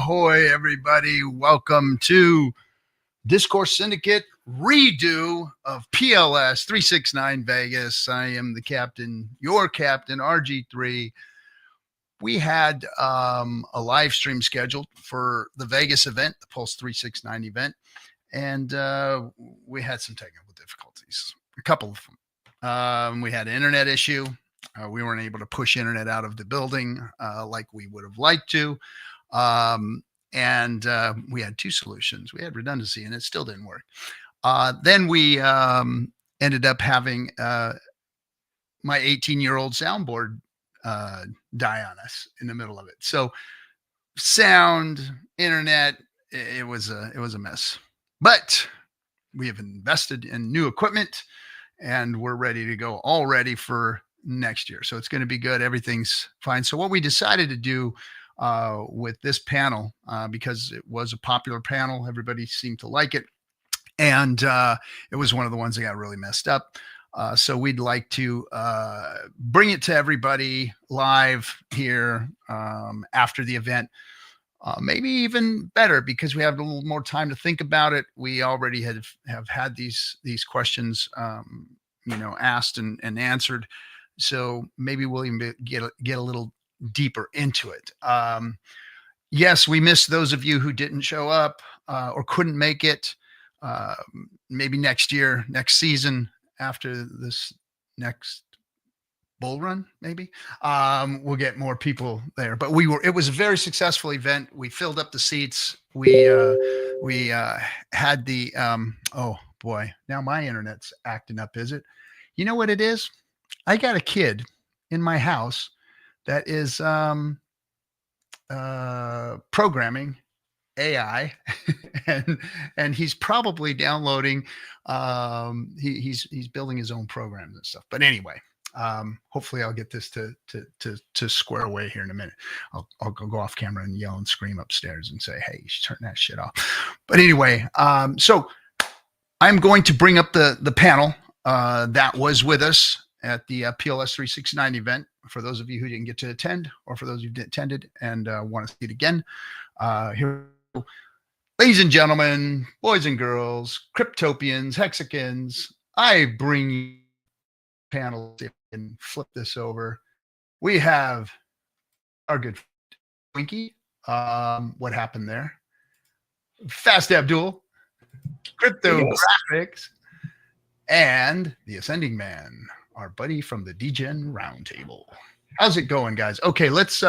Ahoy, everybody. Welcome to Discourse Syndicate redo of PLS 369 Vegas. I am the captain, your captain, RG3. We had a live stream scheduled for the Vegas event, the Pulse 369 event, and we had some technical difficulties, a couple of them. We had an internet issue. We weren't able to push internet out of the building like we would have liked to. And we had two solutions. We had redundancy and it still didn't work. Then we ended up having my 18-year-old soundboard die on us in the middle of it. So sound, internet, it was a mess. But we have invested in new equipment and we're ready to go, all ready for next year. So it's going to be good. Everything's fine. So what we decided to do with this panel, because it was a popular panel, everybody seemed to like it, and it was one of the ones that got really messed up. So we'd like to bring it to everybody live here after the event. Maybe even better because we have a little more time to think about it. We already have had these questions, asked and answered. So maybe we'll even get a little deeper into it. Yes, we missed those of you who didn't show up or couldn't make it. Maybe next year, next season, after this next bull run, maybe we'll get more people there. But it was a very successful event. We filled up the seats. We had the oh boy, now my internet's acting up. Is it? You know what it is? I got a kid in my house that is programming AI, and he's probably downloading. He's building his own programs and stuff. But anyway, hopefully I'll get this to square away here in a minute. I'll go off camera and yell and scream upstairs and say, "Hey, you should turn that shit off." But anyway, so I'm going to bring up the panel that was with us at the PLS 369 event. For those of you who didn't get to attend, or for those who attended and want to see it again, here, ladies and gentlemen, boys and girls, Cryptopians, Hexicans, I bring you panel and flip this over. We have our good Twinkie. What happened there? Fast Abdul, Crypto Graphics, and the Ascending Man, our buddy from the DGen Roundtable. How's it going, guys? Okay, let's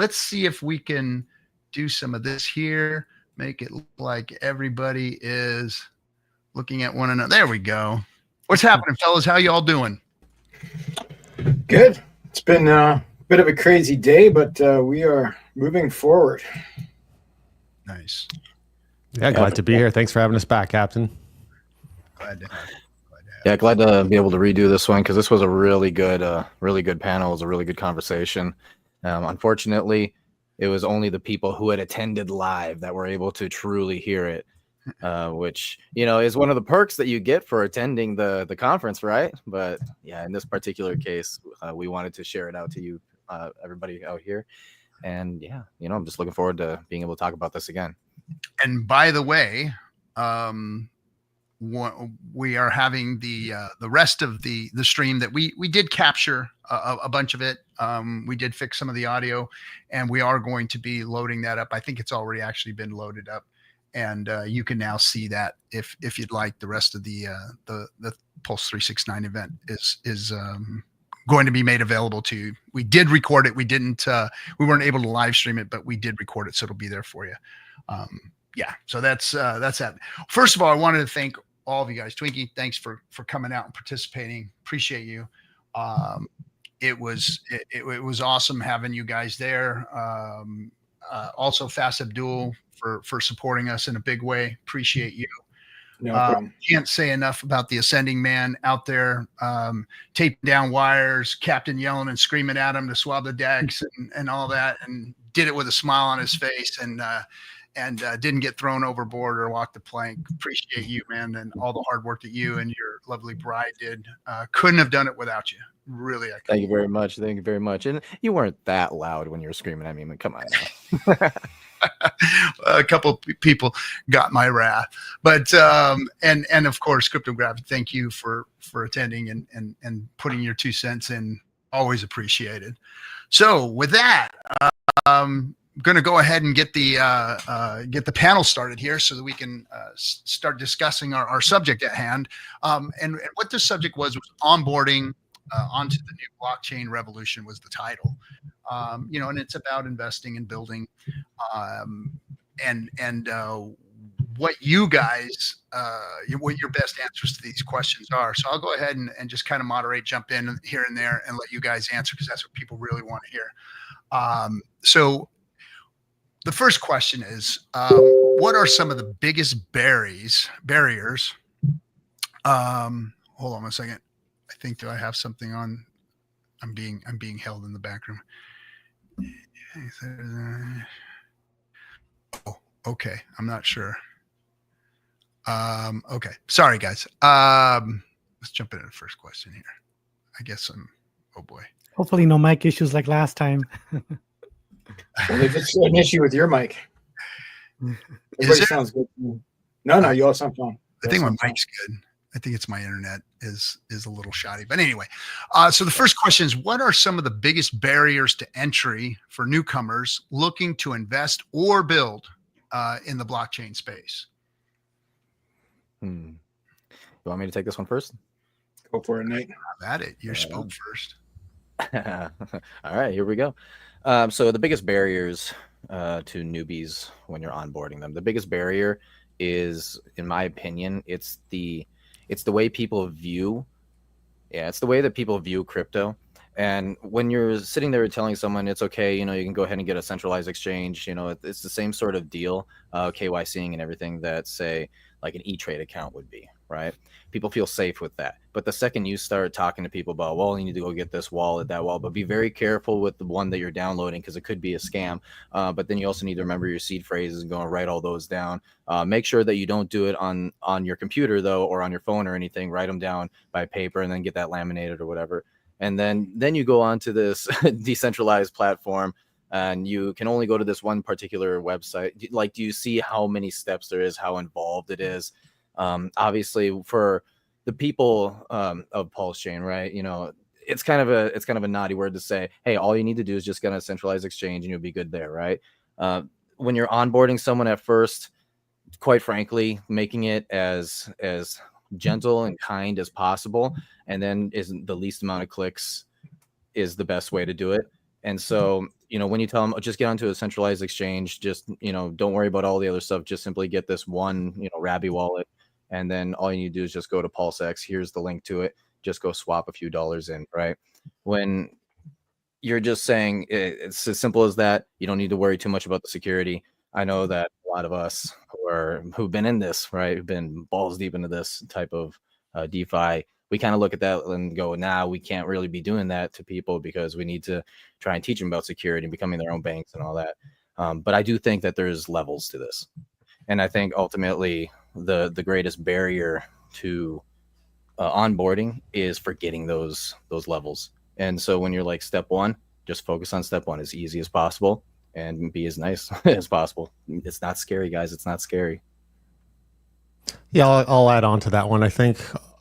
see if we can do some of this here. Make it look like everybody is looking at one another. There we go. What's happening, fellas? How you all doing? Good. It's been a bit of a crazy day, but we are moving forward. Nice. Yeah, glad to be here. Thanks for having us back, Captain. Glad to have you. Yeah, glad to be able to redo this one because this was a really good panel. It was a really good conversation. Unfortunately, it was only the people who had attended live that were able to truly hear it, which, is one of the perks that you get for attending the conference, right? But yeah, in this particular case, we wanted to share it out to you, everybody out here. And yeah, I'm just looking forward to being able to talk about this again. And by the way, we are having the rest of the stream that we did capture a bunch of it. We did fix some of the audio, and we are going to be loading that up. I think it's already actually been loaded up, and you can now see that if you'd like. The rest of the Pulse 369 event is going to be made available to you. We did record it. We weren't able to live stream it, but we did record it, so it'll be there for you. Yeah, so that's that. First of all, I wanted to thank all of you guys. Twinkie, thanks for coming out and participating. Appreciate you. It was awesome having you guys there. Also, Fast Abdul for supporting us in a big way. Appreciate you. No problem. Can't say enough about the Ascending Man out there, taping down wires, Captain yelling and screaming at him to swab the decks and all that, and did it with a smile on his face. And and didn't get thrown overboard or walk the plank. Appreciate you, man, and all the hard work that you and your lovely bride did. Couldn't have done it without you. Really, I couldn't. Thank you very much. Thank you very much. And you weren't that loud when you were screaming at me. I mean, come on now. A couple of people got my wrath, but and of course, Cryptographic, thank you for attending and putting your 2 cents in. Always appreciated. So with that, I'm going to go ahead and get the panel started here so that we can start discussing our subject at hand. And what this subject was onboarding onto the new blockchain revolution was the title. And it's about investing and building, and what you guys, what your best answers to these questions are. So I'll go ahead and just kind of moderate, jump in here and there, and let you guys answer because that's what people really want to hear. So the first question is, what are some of the biggest barriers? Hold on a second. I think, do I have something on? I'm being held in the back room. Oh, okay. I'm not sure. Okay. Sorry, guys. Let's jump into the first question here. I guess oh boy. Hopefully no mic issues like last time. Well, if it's an issue with your mic. Everybody sounds good. No, you all sound fine. I think my mic's good. I think it's my internet is a little shoddy. But anyway, so the first question is, what are some of the biggest barriers to entry for newcomers looking to invest or build in the blockchain space? You want me to take this one first? Go for it, Nate. Have at it. You spoke first. All right, here we go. So the biggest barriers to newbies when you're onboarding them, the biggest barrier is, in my opinion, it's the way people view. Yeah, it's the way that people view crypto. And when you're sitting there telling someone it's okay, you can go ahead and get a centralized exchange, it's the same sort of deal, KYCing and everything that, say, like an E-Trade account would be, right? People feel safe with that. But the second you start talking to people about, well, you need to go get this wallet, that wallet, but be very careful with the one that you're downloading because it could be a scam. But then you also need to remember your seed phrases and go and write all those down. Make sure that you don't do it on your computer, though, or on your phone or anything. Write them down by paper and then get that laminated or whatever. And then you go on to this decentralized platform, and you can only go to this one particular website. Like, do you see how many steps there is, how involved it is? Obviously, for the people of Pulse Chain, right? It's kind of a naughty word to say, hey, all you need to do is just get a centralized exchange and you'll be good there, right? When you're onboarding someone at first, quite frankly, making it as gentle and kind as possible, and then isn't the least amount of clicks is the best way to do it. And so, when you tell them, just get onto a centralized exchange, just, don't worry about all the other stuff. Just simply get this one, Rabby wallet. And then all you need to do is just go to PulseX. Here's the link to it. Just go swap a few dollars in, right? When you're just saying it's as simple as that, you don't need to worry too much about the security. I know that a lot of us who've been in this, right, who've been balls deep into this type of DeFi, we kind of look at that and go, nah, we can't really be doing that to people because we need to try and teach them about security and becoming their own banks and all that. But I do think that there's levels to this. And I think ultimately the greatest barrier to onboarding is forgetting those levels. And so when you're like step one, just focus on step one as easy as possible and be as nice as possible. It's not scary, guys. It's not scary. Yeah, I'll add on to that one. I think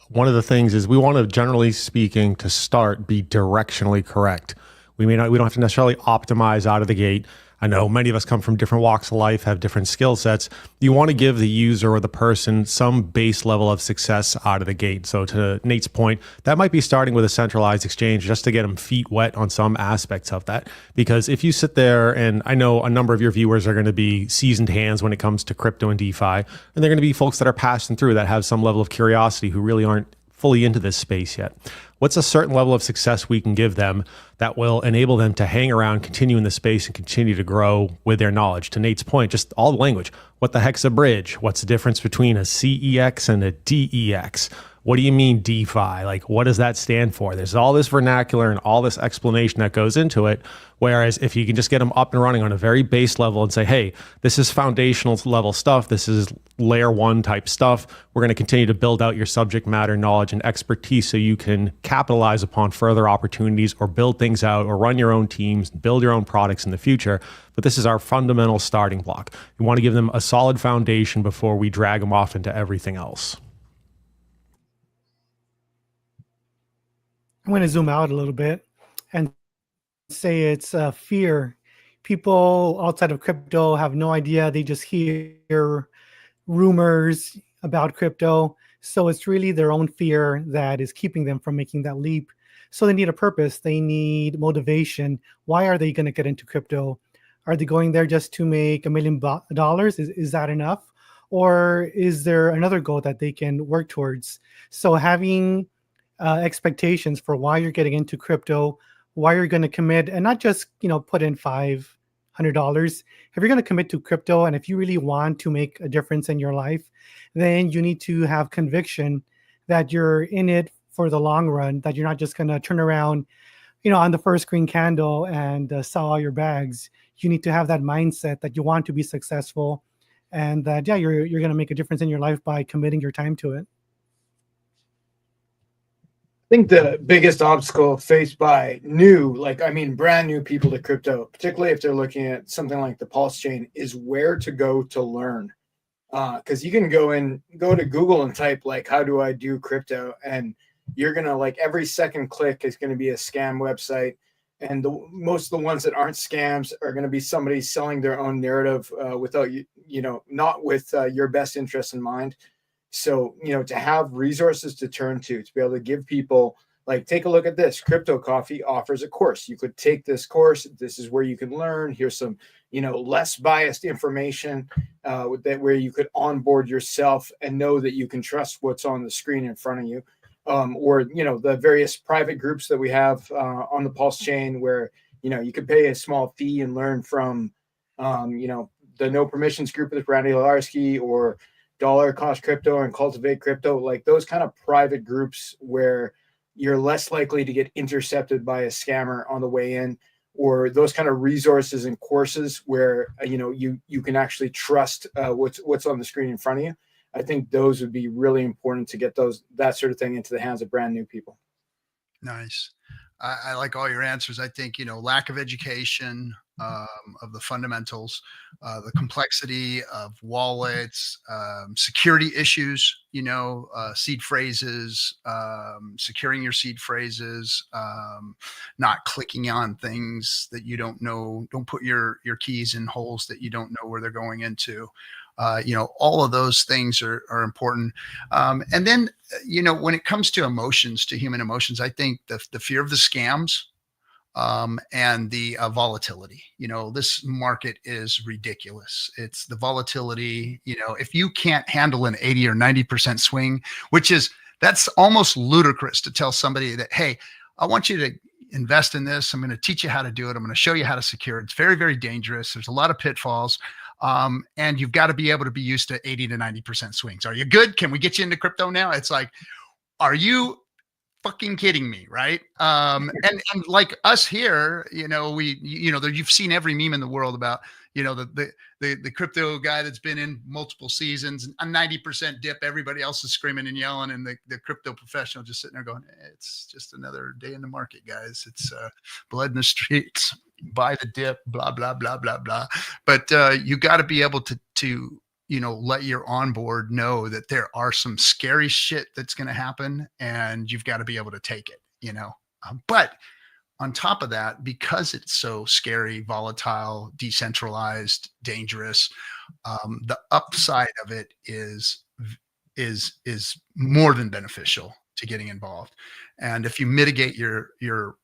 one of the things is we want to, generally speaking, to start, be directionally correct. We don't have to necessarily optimize out of the gate. I know many of us come from different walks of life, have different skill sets. You want to give the user or the person some base level of success out of the gate. So to Nate's point, that might be starting with a centralized exchange just to get them feet wet on some aspects of that. Because if you sit there, and I know a number of your viewers are going to be seasoned hands when it comes to crypto and DeFi, and they're going to be folks that are passing through that have some level of curiosity who really aren't fully into this space yet. What's a certain level of success we can give them that will enable them to hang around, continue in the space, and continue to grow with their knowledge? To Nate's point, just all the language. What the heck's a bridge? What's the difference between a CEX and a DEX? what do you mean DeFi? Like, what does that stand for? There's all this vernacular and all this explanation that goes into it. Whereas if you can just get them up and running on a very base level and say, hey, this is foundational level stuff, this is layer one type stuff, we're going to continue to build out your subject matter knowledge and expertise so you can capitalize upon further opportunities or build things out or run your own teams, build your own products in the future. But this is our fundamental starting block. We want to give them a solid foundation before we drag them off into everything else. I'm going to zoom out a little bit and say it's fear. People outside of crypto have no idea. They just hear rumors about crypto. So it's really their own fear that is keeping them from making that leap. So they need a purpose. They need motivation. Why are they going to get into crypto? Are they going there just to make $1 million? Is that enough? Or is there another goal that they can work towards? So having expectations for why you're getting into crypto, why you're going to commit, and not just put in $500. If you're going to commit to crypto, and if you really want to make a difference in your life, then you need to have conviction that you're in it for the long run, that you're not just going to turn around on the first green candle and sell all your bags. You need to have that mindset that you want to be successful, and that you're going to make a difference in your life by committing your time to it. I think the biggest obstacle faced by brand new people to crypto, particularly if they're looking at something like the Pulse chain, is where to go to learn. Because you can go to Google and type how do I do crypto, and you're gonna every second click is going to be a scam website, and most of the ones that aren't scams are going to be somebody selling their own narrative without not with your best interest in mind. So, to have resources to turn to be able to give people, take a look at this. Crypto Coffee offers a course. You could take this course. This is where you can learn. Here's some, less biased information where you could onboard yourself and know that you can trust what's on the screen in front of you. Or the various private groups that we have on the Pulse chain where, you could pay a small fee and learn from, the No Permissions group with Randy Larsky, or Dollar Cost Crypto and Cultivate Crypto, those kind of private groups where you're less likely to get intercepted by a scammer on the way in, or those kind of resources and courses where you can actually trust what's on the screen in front of you. I think those would be really important to get that sort of thing into the hands of brand new people. Nice. I like all your answers. I think, lack of education of the fundamentals, the complexity of wallets, security issues, seed phrases, securing your seed phrases, not clicking on things that you don't know, don't put your keys in holes that you don't know where they're going into. All of those things are important. And then, when it comes to emotions, to human emotions, I think the fear of the scams and the volatility. This market is ridiculous. It's the volatility. If you can't handle an 80 or 90% swing, that's almost ludicrous to tell somebody that, hey, I want you to invest in this. I'm going to teach you how to do it. I'm going to show you how to secure it. It's very, very dangerous. There's a lot of pitfalls. And you've got to be able to be used to 80 to 90% swings. Are you good? Can we get you into crypto now? It's like, are you fucking kidding me? Right. And like us here, you've seen every meme in the world about, the crypto guy that's been in multiple seasons, a 90% dip, everybody else is screaming and yelling. And the crypto professional just sitting there going, it's just another day in the market, guys. It's blood in the streets, buy the dip, blah, blah, blah, blah, blah. But you got to be able to let your onboard know that there are some scary shit that's going to happen, and you've got to be able to take it, but on top of that, because it's so scary, volatile, decentralized, dangerous, the upside of it is more than beneficial to getting involved. And if you mitigate your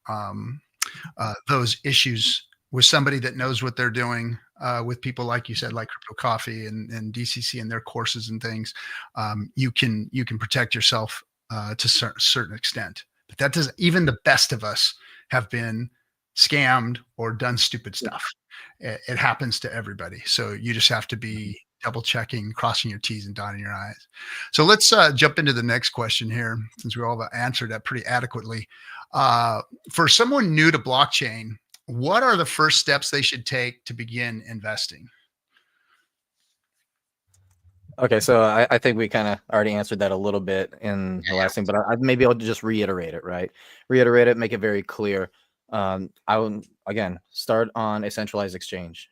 those issues with somebody that knows what they're doing, with people like you said, like Crypto Coffee and DCC and their courses and things, you can protect yourself to a certain extent. But that doesn't. Even the best of us have been scammed or done stupid stuff. It happens to everybody. So you just have to be double checking, crossing your T's and dotting your I's. So let's jump into the next question here, since we all have answered that pretty adequately. For someone new to blockchain, what are the first steps they should take to begin investing? Okay, so I think we kind of already answered that a little bit in the last thing, but maybe I'll just reiterate it, right? Reiterate it, make it very clear. I will, again, start on a centralized exchange.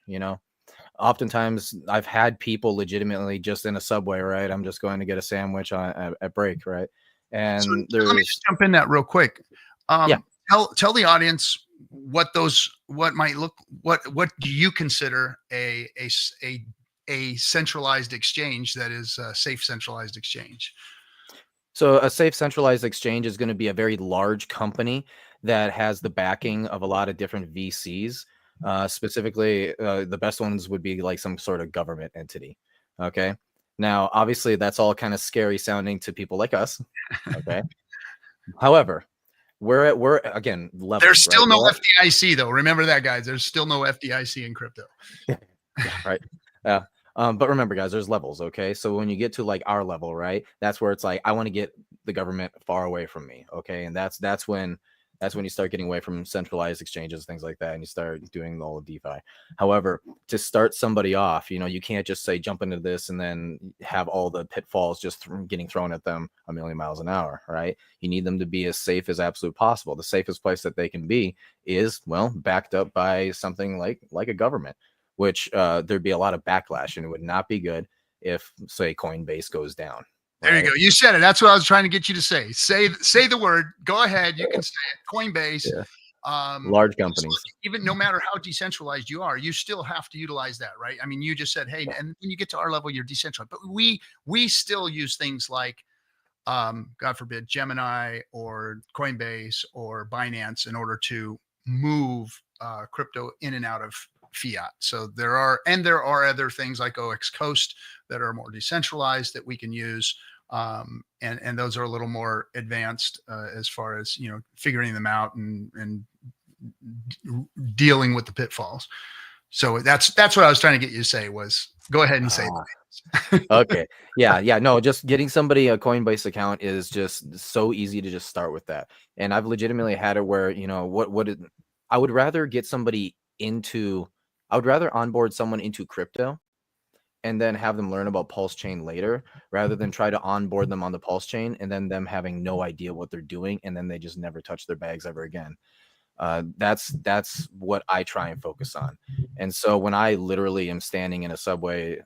Oftentimes I've had people legitimately just in a subway, right? I'm just going to get a sandwich at break, right? And So let me there's just jump in that real quick. Yeah. Tell the audience what do you consider a centralized exchange that is a safe centralized exchange? So a safe centralized exchange is going to be a very large company that has the backing of a lot of different VCs. Specifically, the best ones would be like some sort of government entity. Okay. Now, obviously, that's all kind of scary sounding to people like us. Okay. However, we're again levels. There's still right? no FDIC though. Remember that, guys. There's still no FDIC in crypto. Yeah, right. Yeah. But remember, guys, there's levels. Okay. So when you get to like our level, right, that's where it's like, I want to get the government far away from me. Okay. And that's when you start getting away from centralized exchanges, things like that, and you start doing all of DeFi. However, to start somebody off, you can't just say jump into this and then have all the pitfalls just getting thrown at them a million miles an hour, right? You need them to be as safe as absolute possible. The safest place that they can be is, well, backed up by something like a government, which there'd be a lot of backlash, and it would not be good if, say, Coinbase goes down. There you go. You said it. That's what I was trying to get you to say. Say the word. Go ahead. You can say it. Coinbase. Yeah. Large companies. Even no matter how decentralized you are, you still have to utilize that, right? I mean, you just said, hey, and when you get to our level, you're decentralized. But we still use things like, God forbid, Gemini or Coinbase or Binance in order to move crypto in and out of fiat. So there are other things like OX Coast that are more decentralized that we can use. And those are a little more advanced as far as, figuring them out and dealing with the pitfalls. So that's what I was trying to get you to say was go ahead and say that. Okay. Yeah. No, just getting somebody a Coinbase account is just so easy to just start with that. And I've legitimately had it where, I would rather onboard someone into crypto and then have them learn about Pulse Chain later, rather than try to onboard them on the Pulse Chain and then them having no idea what they're doing, and then they just never touch their bags ever again. That's what I try and focus on. And so when I literally am standing in a Subway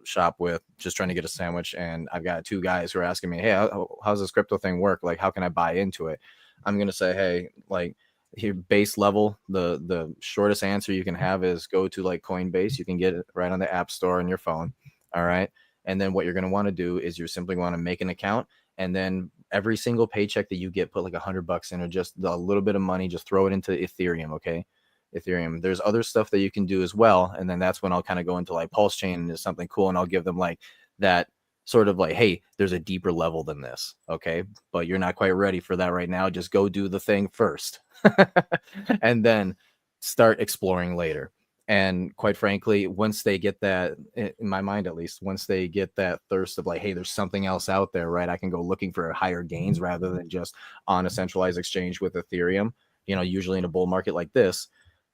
shop with just trying to get a sandwich, and I've got two guys who are asking me, hey, how's this crypto thing work? Like, how can I buy into it? I'm going to say, hey, like, here, base level, the shortest answer you can have is go to like Coinbase. You can get it right on the App Store on your phone. All right. And then what you're going to want to do is you simply want to make an account, and then every single paycheck that you get, put like $100 in, or just a little bit of money, just throw it into Ethereum. Okay. Ethereum. There's other stuff that you can do as well. And then that's when I'll kind of go into like Pulse Chain is something cool. And I'll give them like that sort of like, hey, there's a deeper level than this. Okay. But you're not quite ready for that right now. Just go do the thing first and then start exploring later. And quite frankly, once they get that, in my mind at least, once they get that thirst of like, hey, there's something else out there, right? I can go looking for higher gains rather than just on a centralized exchange with Ethereum, usually in a bull market like this.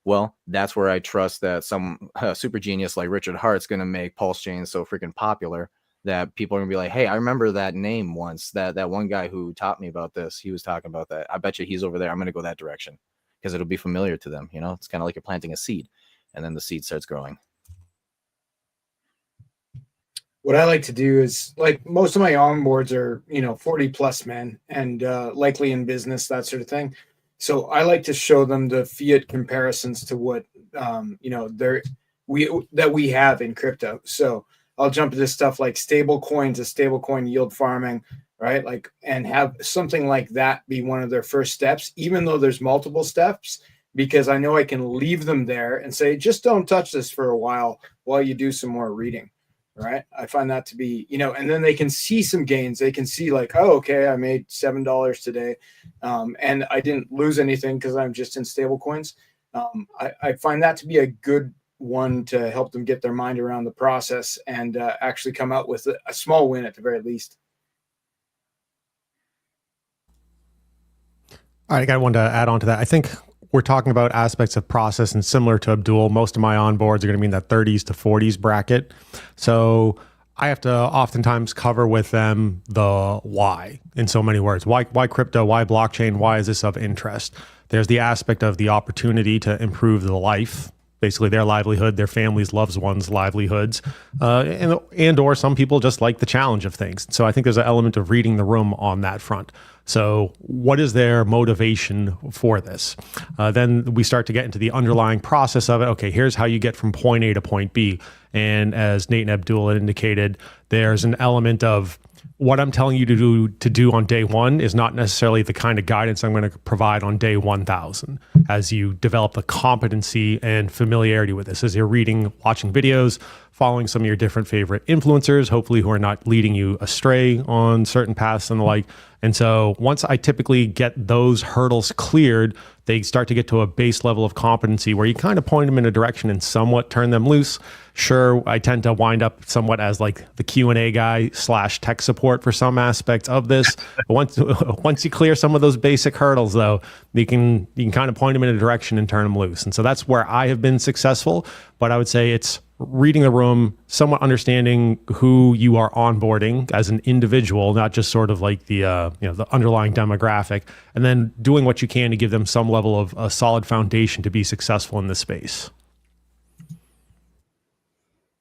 Well, that's where I trust that some super genius like Richard Hart's going to make Pulse Chain so freaking popular that people are going to be like, hey, I remember that name once, that one guy who taught me about this. He was talking about that. I bet you he's over there. I'm going to go that direction because it'll be familiar to them. It's kind of like you're planting a seed, and then the seed starts growing. What I like to do is, like, most of my onboards are 40 plus men and likely in business, that sort of thing. So I like to show them the fiat comparisons to what we have in crypto. So I'll jump into stuff like stable coins, a stable coin yield farming, right? Like, and have something like that be one of their first steps, even though there's multiple steps, because I know I can leave them there and say, just don't touch this for a while you do some more reading, right? I find that to be, and then they can see some gains. They can see like, oh, okay, I made $7 today. And I didn't lose anything because I'm just in stable coins. I find that to be a good one to help them get their mind around the process and actually come out with a small win at the very least. All right, I got one to add on to that. I think we're talking about aspects of process, and similar to Abdul, most of my onboards are going to be in that 30s to 40s bracket. So I have to oftentimes cover with them the why in so many words. Why crypto? Why blockchain? Why is this of interest? There's the aspect of the opportunity to improve the life, basically their livelihood, their families, loved ones' livelihoods, and or some people just like the challenge of things. So I think there's an element of reading the room on that front. So what is their motivation for this? Then we start to get into the underlying process of it. Okay, here's how you get from point A to point B. And as Nate and Abdul had indicated, there's an element of what I'm telling you to do on day one is not necessarily the kind of guidance I'm going to provide on day 1,000. As you develop the competency and familiarity with this, as you're reading, watching videos, following some of your different favorite influencers, hopefully who are not leading you astray on certain paths and the like. And so once I typically get those hurdles cleared, they start to get to a base level of competency where you kind of point them in a direction and somewhat turn them loose. Sure, I tend to wind up somewhat as like the Q&A guy / tech support for some aspects of this. But once you clear some of those basic hurdles, though, you can kind of point them in a direction and turn them loose. And so that's where I have been successful. But I would say it's reading the room, somewhat understanding who you are onboarding as an individual, not just sort of like the the underlying demographic, and then doing what you can to give them some level of a solid foundation to be successful in this space.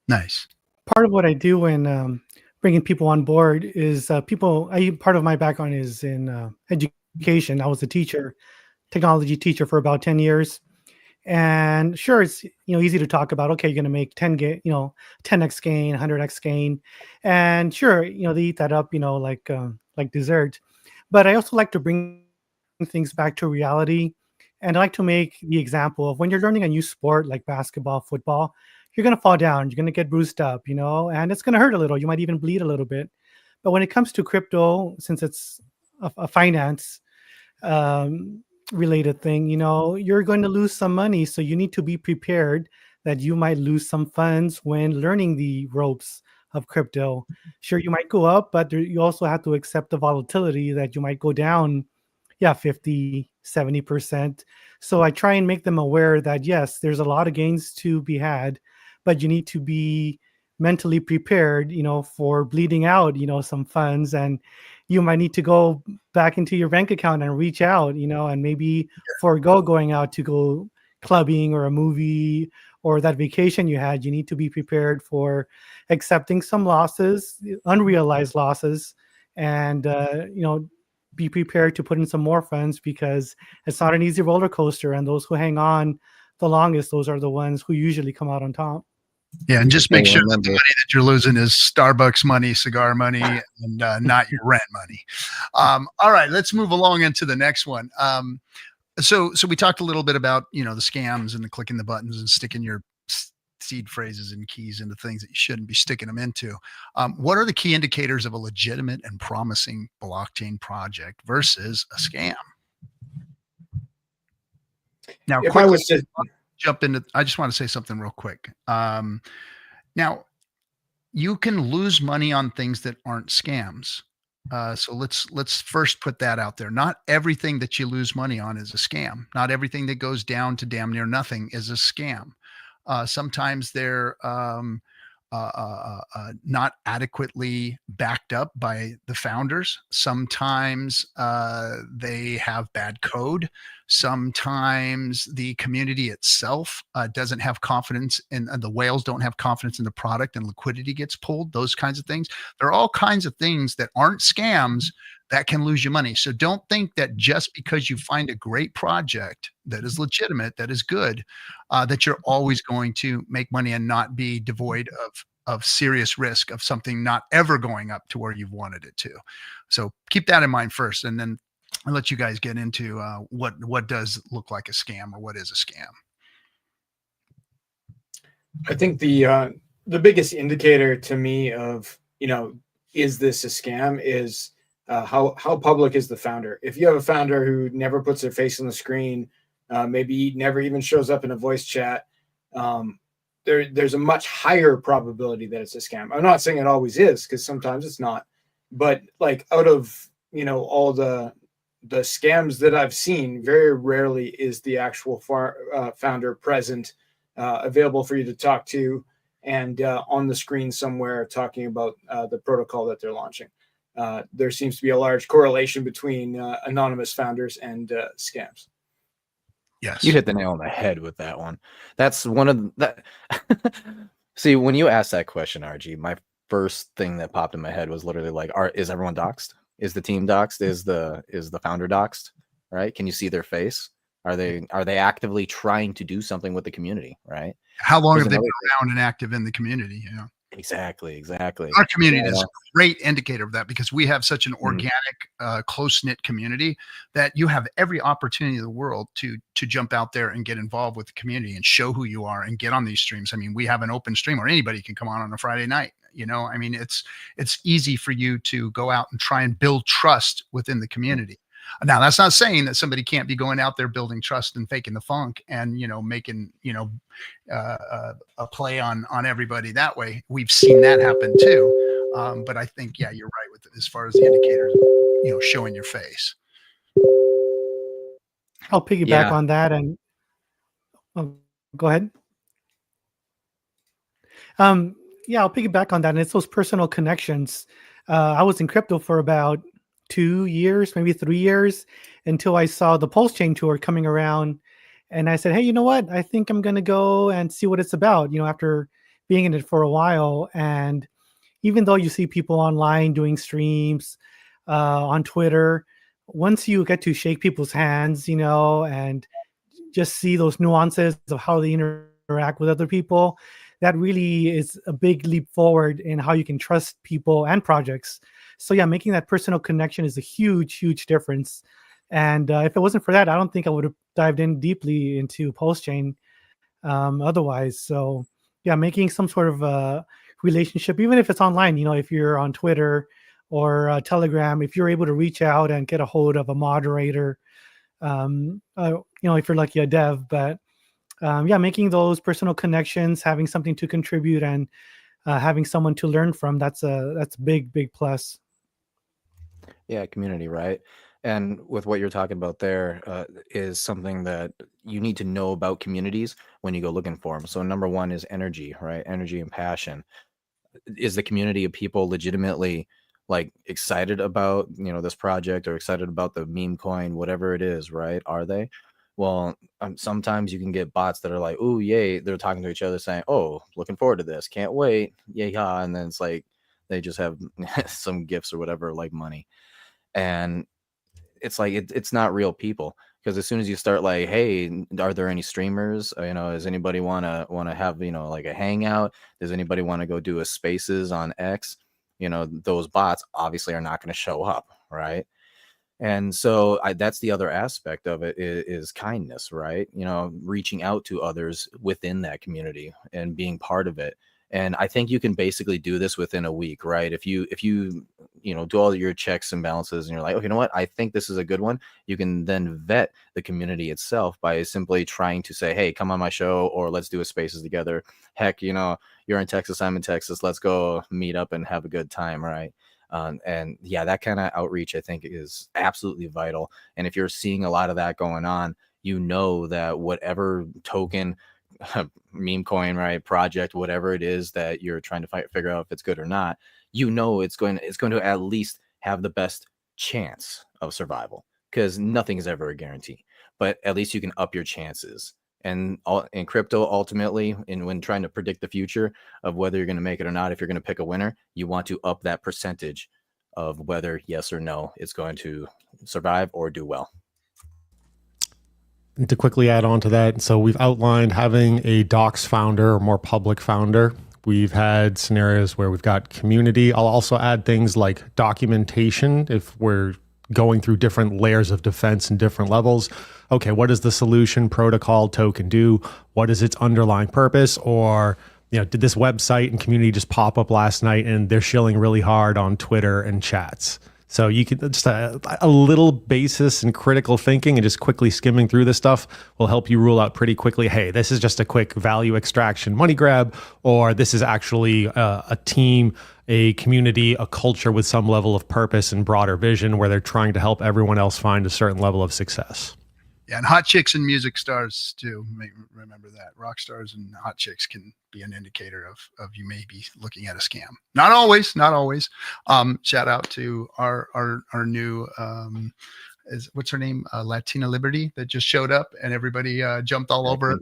Nice. Part of what I do when bringing people on board is part of my background is in education. I was a teacher, technology teacher for about 10 years. And sure, it's easy to talk about. Okay, you're going to make 10x gain, 100x gain, and sure, they eat that up, like dessert. But I also like to bring things back to reality, and I like to make the example of when you're learning a new sport like basketball, football, you're going to fall down, you're going to get bruised up, and it's going to hurt a little. You might even bleed a little bit. But when it comes to crypto, since it's a finance related thing, you're going to lose some money. So you need to be prepared that you might lose some funds when learning the ropes of crypto. Sure, you might go up, but you also have to accept the volatility that you might go down, 50, 70%. So I try and make them aware that, yes, there's a lot of gains to be had, but you need to be mentally prepared, for bleeding out, some funds, and you might need to go back into your bank account and reach out, and maybe forego going out to go clubbing or a movie or that vacation you had. You need to be prepared for accepting some losses, unrealized losses, and, be prepared to put in some more funds, because it's not an easy roller coaster. And those who hang on the longest, those are the ones who usually come out on top. Yeah, and just make sure that the money that you're losing is Starbucks money, cigar money, and not your rent money. All right, let's move along into the next one. So we talked a little bit about the scams and the clicking the buttons and sticking your seed phrases and keys into things that you shouldn't be sticking them into. What are the key indicators of a legitimate and promising blockchain project versus a scam? Now, if I was to jump into, I just want to say something real quick. Now, you can lose money on things that aren't scams. So let's first put that out there. Not everything that you lose money on is a scam. Not everything that goes down to damn near nothing is a scam. Sometimes they're not adequately backed up by the founders. Sometimes they have bad code. Sometimes the community itself doesn't have confidence in the whales don't have confidence in the product, and liquidity gets pulled, those kinds of things. There are all kinds of things that aren't scams that can lose you money. So don't think that just because you find a great project that is legitimate, that is good, that you're always going to make money and not be devoid of serious risk of something not ever going up to where you've wanted it to. So keep that in mind first, and then I'll let you guys get into what does look like a scam or what is a scam. I think the biggest indicator to me of, is this a scam is how public is the founder. If you have a founder who never puts their face on the screen, maybe never even shows up in a voice chat, there's a much higher probability that it's a scam. I'm not saying it always is, because sometimes it's not, but like out of, you know, all the scams that I've seen, very rarely is the actual founder present, available for you to talk to, and on the screen somewhere talking about the protocol that they're launching. There seems to be a large correlation between anonymous founders and scams. Yes. You hit the nail on the head with that one. That's one of that. See, when you asked that question, RG, my first thing that popped in my head was literally like, is everyone doxxed? Is the team doxxed? Is the founder doxxed? Right? Can you see their face? Are they actively trying to do something with the community? Right? How long There's have they been another around and active in the community? You know, Exactly. our community Yeah. is a great indicator of that, because we have such an organic, close-knit community that you have every opportunity in the world to jump out there and get involved with the community and show who you are and get on these streams. I mean, we have an open stream where anybody can come on a Friday night. You know, I mean, it's easy for you to go out and try and build trust within the community. Now, that's not saying that somebody can't be going out there building trust and faking the funk and, you know, making, you know, a play on everybody that way. We've seen that happen too. But I think, yeah, you're right with it as far as the indicators, you know, showing your face. I'll piggyback Yeah. on that and go ahead. Yeah, I'll piggyback on that. And it's those personal connections. I was in crypto for about 2 years, maybe 3 years, until I saw the Pulse Chain tour coming around. And I said, hey, you know what? I think I'm going to go and see what it's about, you know, after being in it for a while. And even though you see people online doing streams on Twitter, once you get to shake people's hands, you know, and just see those nuances of how they interact with other people, that really is a big leap forward in how you can trust people and projects. So yeah, making that personal connection is a huge, huge difference. And if it wasn't for that, I don't think I would have dived in deeply into Pulse Chain otherwise. So yeah, making some sort of relationship, even if it's online, you know, if you're on Twitter or Telegram, if you're able to reach out and get a hold of a moderator, you know, if you're lucky, a dev, but yeah, making those personal connections, having something to contribute, and having someone to learn from, that's a big plus. Yeah, community, right? And with what you're talking about there, is something that you need to know about communities when you go looking for them. So number one is energy, right? Energy and passion. Is the community of people legitimately like excited about, you know, this project, or excited about the meme coin, whatever it is, right? Are they? Well, sometimes you can get bots that are like, oh, yay. They're talking to each other saying, oh, looking forward to this. Can't wait. Yay, yeah. And then it's like, they just have some gifts or whatever, like money. And it's like it's not real people, because as soon as you start like, hey, are there any streamers, you know, does anybody want to have, you know, like a hangout, does anybody want to go do a spaces on X, you know, those bots obviously are not going to show up, right? And so that's the other aspect of it is kindness, right? You know, reaching out to others within that community and being part of it. And I think you can basically do this within a week, right? If you you know, do all your checks and balances and you're like, okay, you know what, I think this is a good one, you can then vet the community itself by simply trying to say, hey, come on my show, or let's do a spaces together. Heck, you know, you're in Texas, I'm in Texas, let's go meet up and have a good time, right? And yeah, that kind of outreach, I think, is absolutely vital. And if you're seeing a lot of that going on, you know that whatever token, meme coin, right, project, whatever it is that you're trying to figure out if it's good or not, you know it's going to at least have the best chance of survival, because nothing is ever a guarantee, but at least you can up your chances. And in crypto, ultimately, when trying to predict the future of whether you're going to make it or not, if you're going to pick a winner, you want to up that percentage of whether yes or no it's going to survive or do well. And to quickly add on to that, so we've outlined having a docs founder or more public founder. We've had scenarios where we've got community. I'll also add things like documentation if we're going through different layers of defense and different levels. Okay, what does the solution protocol token do? What is its underlying purpose? Or, you know, did this website and community just pop up last night and they're shilling really hard on Twitter and chats? So you can just a little basis in critical thinking and just quickly skimming through this stuff will help you rule out pretty quickly, hey, this is just a quick value extraction money grab, or this is actually a team, a community, a culture with some level of purpose and broader vision where they're trying to help everyone else find a certain level of success. Yeah, and hot chicks and music stars too. Remember that rock stars and hot chicks can be an indicator of you may be looking at a scam. Not always, not always. Shout out to our new what's her name, Latina Liberty, that just showed up and everybody jumped all over.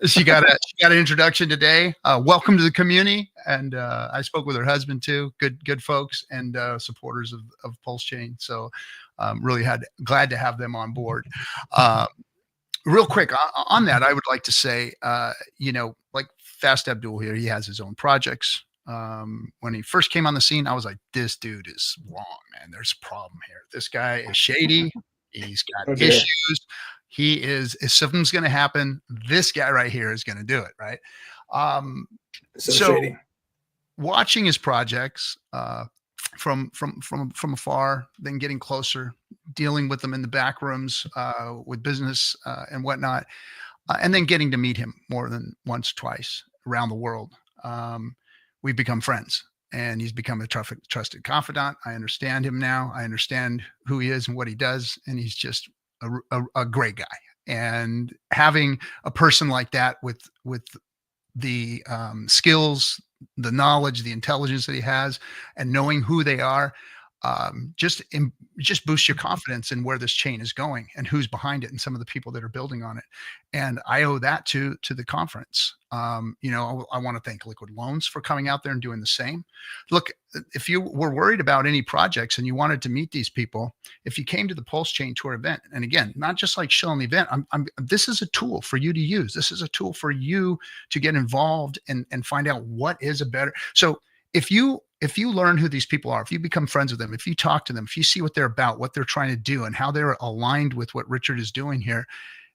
She got an introduction today. Welcome to the community, and I spoke with her husband too. Good folks and supporters of Pulse Chain. So really glad to have them on board. Real quick on that, I would like to say, like Fast Abdul here, he has his own projects. When he first came on the scene, I was like, this dude is wrong, man. There's a problem here. This guy is shady. He's got issues. He is, if something's going to happen, this guy right here is going to do it. Right. So shady. Watching his projects, from afar, then getting closer, dealing with them in the back rooms, with business, and whatnot. And then getting to meet him more than once, twice around the world. We've become friends, and he's become a trusted confidant. I understand him now. I understand who he is and what he does. And he's just a great guy. And having a person like that with the skills, the knowledge, the intelligence that he has, and knowing who they are, just boosts your confidence in where this chain is going and who's behind it and some of the people that are building on it. And I owe that to the conference. I want to thank Liquid Loans for coming out there and doing the same. Look, if you were worried about any projects and you wanted to meet these people, if you came to the Pulse Chain Tour event, and again, not just like showing the event, this is a tool for you to use. This is a tool for you to get involved and find out what is a better. So if you learn who these people are, if you become friends with them, if you talk to them, if you see what they're about, what they're trying to do, and how they're aligned with what Richard is doing here,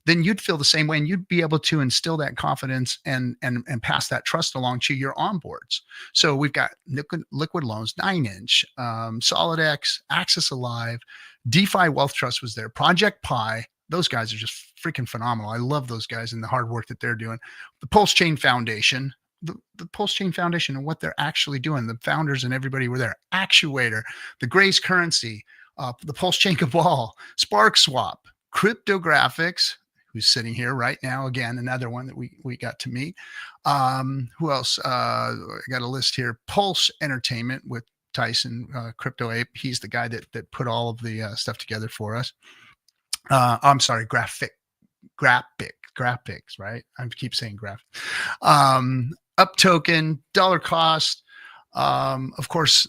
then you'd feel the same way, and you'd be able to instill that confidence and pass that trust along to your onboards. So we've got Liquid Loans, 9inch, SolidX, Access Alive, DeFi Wealth Trust was there, Project Pi. Those guys are just freaking phenomenal. I love those guys and the hard work that they're doing. The Pulse Chain Foundation, the Pulse Chain Foundation and what they're actually doing. The founders and everybody were there. Actuator, the Grace Currency, the Pulse Chain Cabal, Spark Swap, Cryptographics, who's sitting here right now. Again, another one that we got to meet. Who else? I got a list here. Pulse Entertainment with Tyson, Crypto Ape. He's the guy that put all of the stuff together for us. I'm sorry, Graphics, right? I keep saying graph. Up Token, Dollar Cost, of course,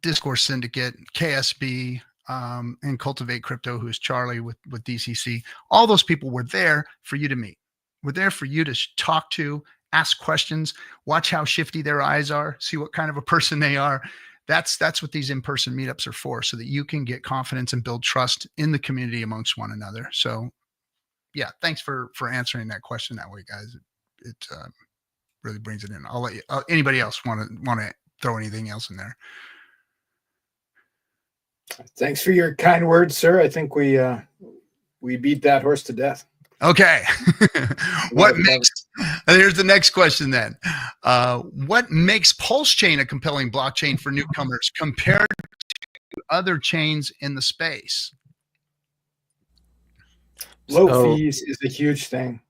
Discourse Syndicate, KSB, and Cultivate Crypto, who's Charlie with DCC. All those people were there for you to meet. We're there for you to talk to, ask questions, watch how shifty their eyes are, see what kind of a person they are. That's what these in-person meetups are for, so that you can get confidence and build trust in the community amongst one another. So yeah, thanks for answering that question that way, guys. It really brings it in. I'll let you. Anybody else want to throw anything else in there? Thanks for your kind words, sir. I think we beat that horse to death. Okay. Here's the next question then. What makes Pulse Chain a compelling blockchain for newcomers compared to other chains in the space? Low fees is a huge thing.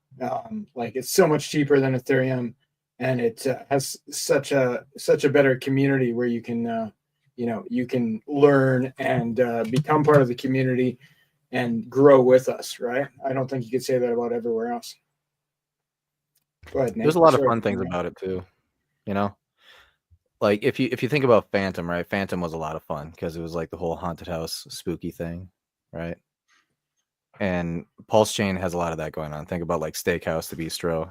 Like it's so much cheaper than Ethereum, and it has such a better community where you can you can learn and become part of the community and grow with us, right? I don't think you could say that about everywhere else. Go ahead, Nate. There's a lot of fun things about it too, like if you think about Phantom, right? Phantom was a lot of fun because it was like the whole haunted house spooky thing, right? And Pulse Chain has a lot of that going on. Think about like Steakhouse, the Bistro,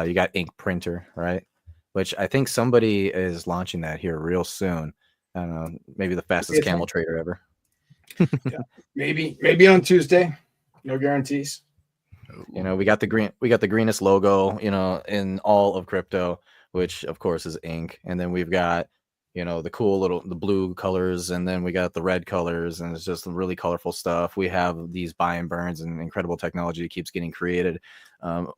you got Ink Printer, right? Which I think somebody is launching that here real soon. I don't know, maybe the fastest camel trader ever. Yeah, maybe on Tuesday. No guarantees. We got the greenest logo, in all of crypto, which of course is ink. And then we've got, the cool the blue colors, and then we got the red colors, and it's just really colorful stuff. We have these buy and burns and incredible technology that keeps getting created.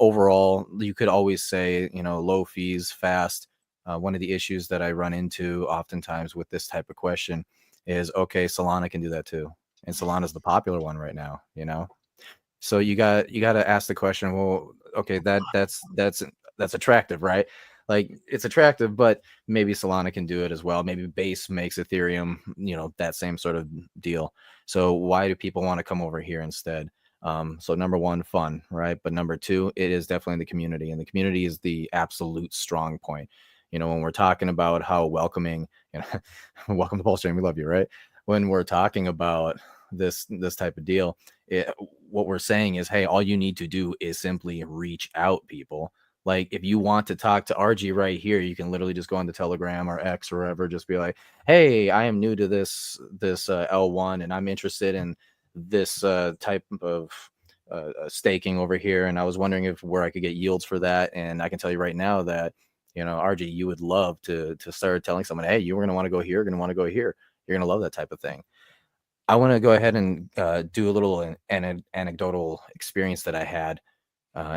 Overall, you could always say, low fees, fast. One of the issues that I run into oftentimes with this type of question is, okay, Solana can do that too. And Solana's the popular one right now, So you got to ask the question, well, okay, that's attractive, right? Like, it's attractive, but maybe Solana can do it as well. Maybe Base makes Ethereum, that same sort of deal. So why do people want to come over here instead? So number one, fun, right? But number two, it is definitely the community, and the community is the absolute strong point. When we're talking about how welcoming, welcome to Pulse Chain, we love you, right? When we're talking about this type of deal, what we're saying is, hey, all you need to do is simply reach out, people. Like, if you want to talk to RG right here, you can literally just go on the Telegram or X or whatever, just be like, hey, I am new to this L1, and I'm interested in this type of staking over here, and I was wondering where I could get yields for that. And I can tell you right now that, RG, you would love to start telling someone, hey, you're going to want to go here, going to want to go here. You're going to love that type of thing. I want to go ahead and do a little anecdotal experience that I had,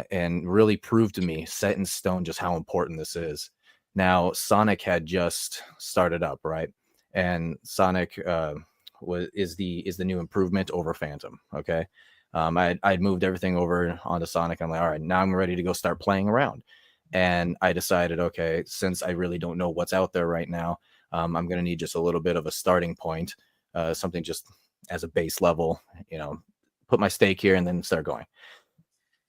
and really prove to me, set in stone, just how important this is. Now, Sonic had just started up, right? And Sonic is the new improvement over Phantom. Okay, I'd moved everything over onto Sonic. I'm like, all right, now I'm ready to go start playing around. And I decided, okay, since I really don't know what's out there right now, I'm going to need just a little bit of a starting point, something just as a base level, put my stake here and then start going.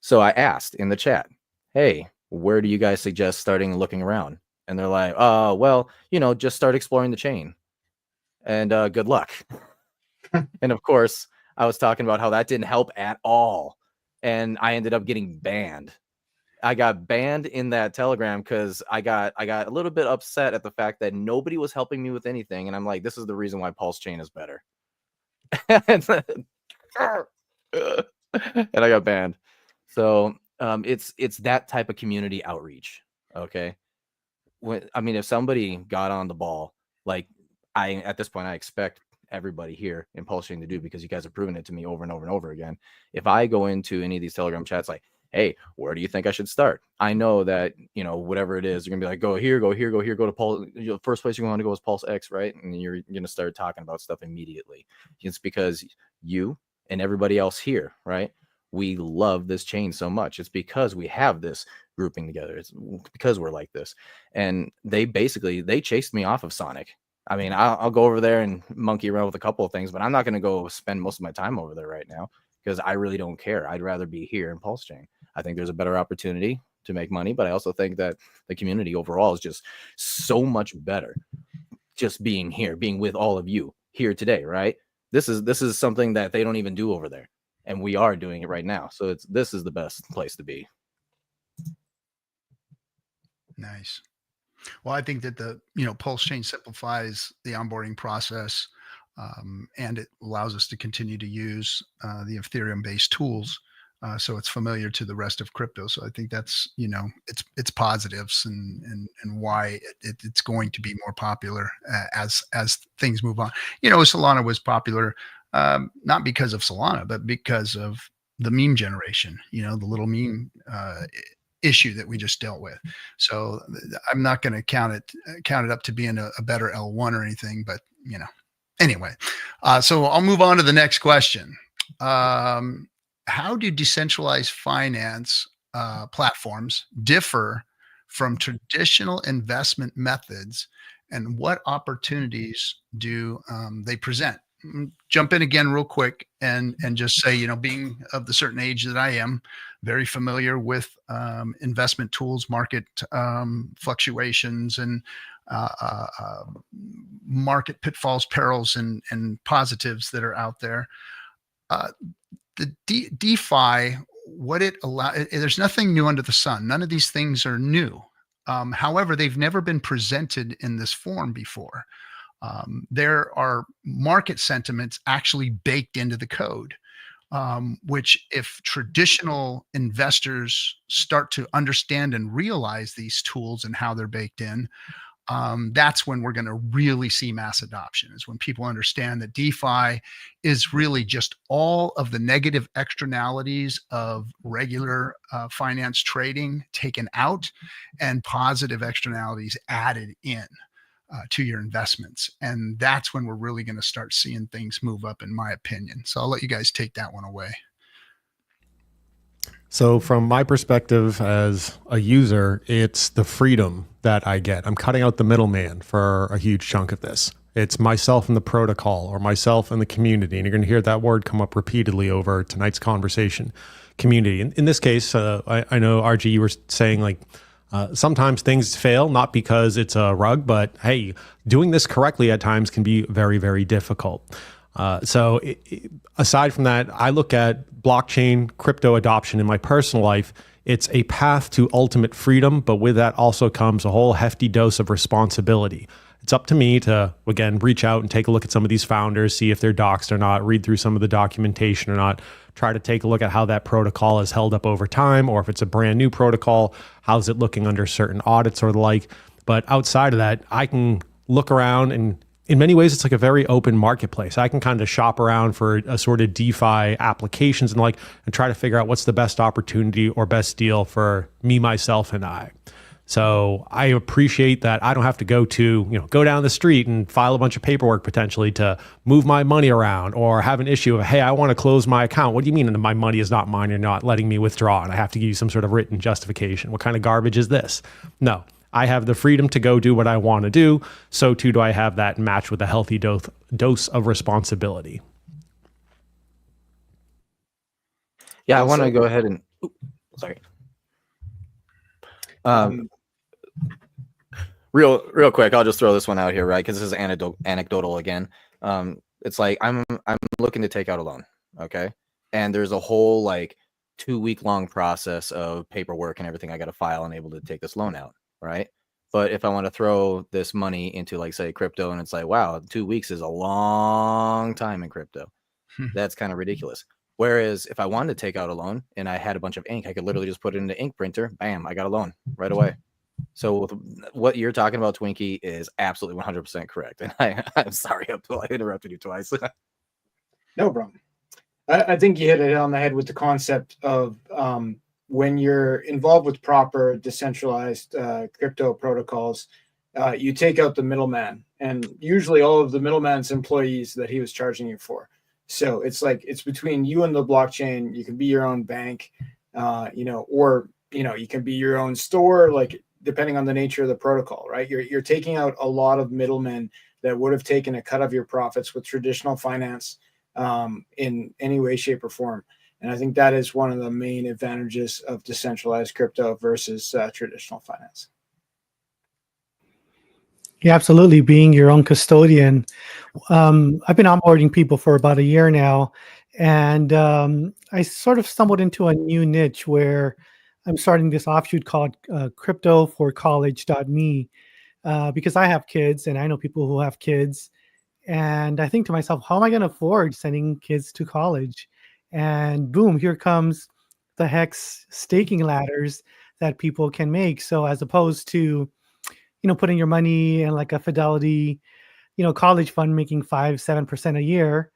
So I asked in the chat, hey, where do you guys suggest starting looking around? And they're like, well, just start exploring the chain, and good luck. And of course, I was talking about how that didn't help at all. And I ended up getting banned. I got banned in that Telegram because I got a little bit upset at the fact that nobody was helping me with anything. And I'm like, this is the reason why Pulse Chain is better. And I got banned. So it's that type of community outreach. Okay. If somebody got on the ball, like at this point, I expect everybody here in Pulse Chain to do, because you guys have proven it to me over and over and over again. If I go into any of these Telegram chats, like, hey, where do you think I should start? I know that, whatever it is, you're gonna be like, go here, go here, go here, go to Pulse. The first place you want to go is Pulse X, right? And you're gonna start talking about stuff immediately. It's because you and everybody else here, right? We love this chain so much. It's because we have this grouping together. It's because we're like this. And they chased me off of Sonic. I'll go over there and monkey around with a couple of things, but I'm not going to go spend most of my time over there right now, because I really don't care. I'd rather be here in Pulse Chain. I think there's a better opportunity to make money, but I also think that the community overall is just so much better. Just being here, being with all of you here today, right? This is something that they don't even do over there, and we are doing it right now. So this is the best place to be. Nice. Well, I think that the Pulse Chain simplifies the onboarding process, and it allows us to continue to use the Ethereum-based tools, so it's familiar to the rest of crypto. So I think that's its positives and why it's going to be more popular as things move on. Solana was popular not because of Solana, but because of the meme generation. The little meme issue that we just dealt with. So I'm not going to count it up to being a better L1 or anything, but anyway. So I'll move on to the next question. How do decentralized finance platforms differ from traditional investment methods, and what opportunities do they present? Jump in again real quick and just say, being of the certain age that I am, very familiar with investment tools, market fluctuations, and market pitfalls, perils, and positives that are out there. The DeFi, what it allows, there's nothing new under the sun. None of these things are new. However, they've never been presented in this form before. There are market sentiments actually baked into the code, which if traditional investors start to understand and realize these tools and how they're baked in, that's when we're going to really see mass adoption, is when people understand that DeFi is really just all of the negative externalities of regular finance trading taken out and positive externalities added in to your investments. And that's when we're really going to start seeing things move up, in my opinion. So I'll let you guys take that one away. So from my perspective as a user, it's the freedom that I get. I'm cutting out the middleman for a huge chunk of this. It's myself and the protocol, or myself and the community. And you're going to hear that word come up repeatedly over tonight's conversation, community. In this case, I know, RG, you were saying like, sometimes things fail, not because it's a rug, but hey, doing this correctly at times can be very, very difficult. Aside from that, I look at blockchain crypto adoption in my personal life. It's a path to ultimate freedom, but with that also comes a whole hefty dose of responsibility. It's up to me to, again, reach out and take a look at some of these founders, see if they're doxed or not, read through some of the documentation or not, try to take a look at how that protocol is held up over time, or if it's a brand new protocol, how's it looking under certain audits or the like. But outside of that, I can look around, and in many ways, it's like a very open marketplace. I can kind of shop around for a sort of DeFi applications and like, and try to figure out what's the best opportunity or best deal for me, myself, and I. So I appreciate that I don't have to go down the street and file a bunch of paperwork potentially to move my money around, or have an issue of, hey, I want to close my account. What do you mean my money is not mine? You're not letting me withdraw, and I have to give you some sort of written justification. What kind of garbage is this? No. I have the freedom to go do what I want to do. So too do I have that match with a healthy dose of responsibility. Yeah, I want to go ahead and sorry. Real quick, I'll just throw this one out here, right? Because this is anecdotal again. It's like I'm looking to take out a loan, okay? And there's a whole like 2-week long process of paperwork and everything I got to file and able to take this loan out. Right. But if I want to throw this money into, like, say, crypto, and it's like, wow, 2 weeks is a long time in crypto. That's kind of ridiculous. Whereas if I wanted to take out a loan and I had a bunch of ink, I could literally just put it in the ink printer. Bam, I got a loan right away. So with what you're talking about, Twinkie, is absolutely 100% correct. And I'm sorry I interrupted you twice. No problem. I think you hit it on the head with the concept of when you're involved with proper decentralized crypto protocols, you take out the middleman, and usually all of the middleman's employees that he was charging you for. So it's like, it's between you and the blockchain. You can be your own bank, or you can be your own store, like depending on the nature of the protocol, right? You're taking out a lot of middlemen that would have taken a cut of your profits with traditional finance in any way, shape, or form. And I think that is one of the main advantages of decentralized crypto versus traditional finance. Yeah, absolutely. Being your own custodian. I've been onboarding people for about a year now, and I sort of stumbled into a new niche where I'm starting this offshoot called cryptoforcollege.me, because I have kids and I know people who have kids. And I think to myself, how am I going to afford sending kids to college? And boom, here comes the hex staking ladders that people can make. So as opposed to, putting your money in like a Fidelity, college fund making 5-7% a year,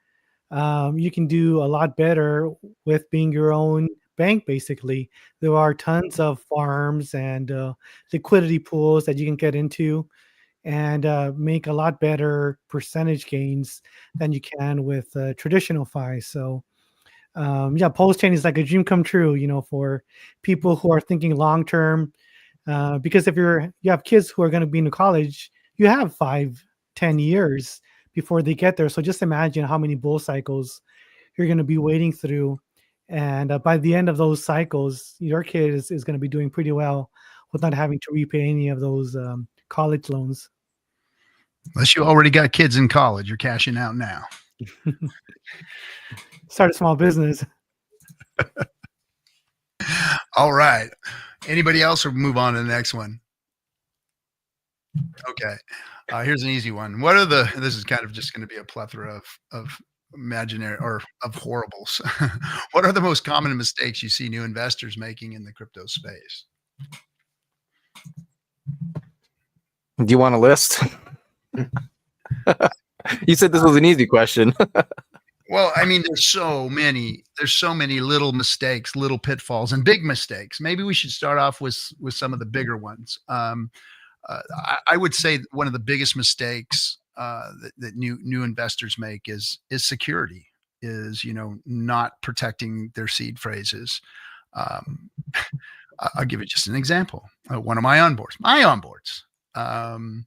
you can do a lot better with being your own bank. Basically, there are tons of farms and liquidity pools that you can get into and make a lot better percentage gains than you can with traditional FI. So Pulse Chain is like a dream come true, for people who are thinking long term. Because if you have kids who are going to be in college, you have 5-10 years before they get there. So just imagine how many bull cycles you're going to be waiting through. And by the end of those cycles, your kid is going to be doing pretty well with not having to repay any of those college loans. Unless you already got kids in college, you're cashing out now. Start a small business. All right. Anybody else, or move on to the next one? Okay. Here's an easy one. This is kind of just going to be a plethora of imaginary or of horribles. What are the most common mistakes you see new investors making in the crypto space? Do you want a list? You said this was an easy question. Well, I mean, there's so many little mistakes, little pitfalls, and big mistakes. Maybe we should start off with some of the bigger ones. I would say one of the biggest mistakes that new investors make is security. Is not protecting their seed phrases. Um, I'll give you just an example. One of my onboards. Um,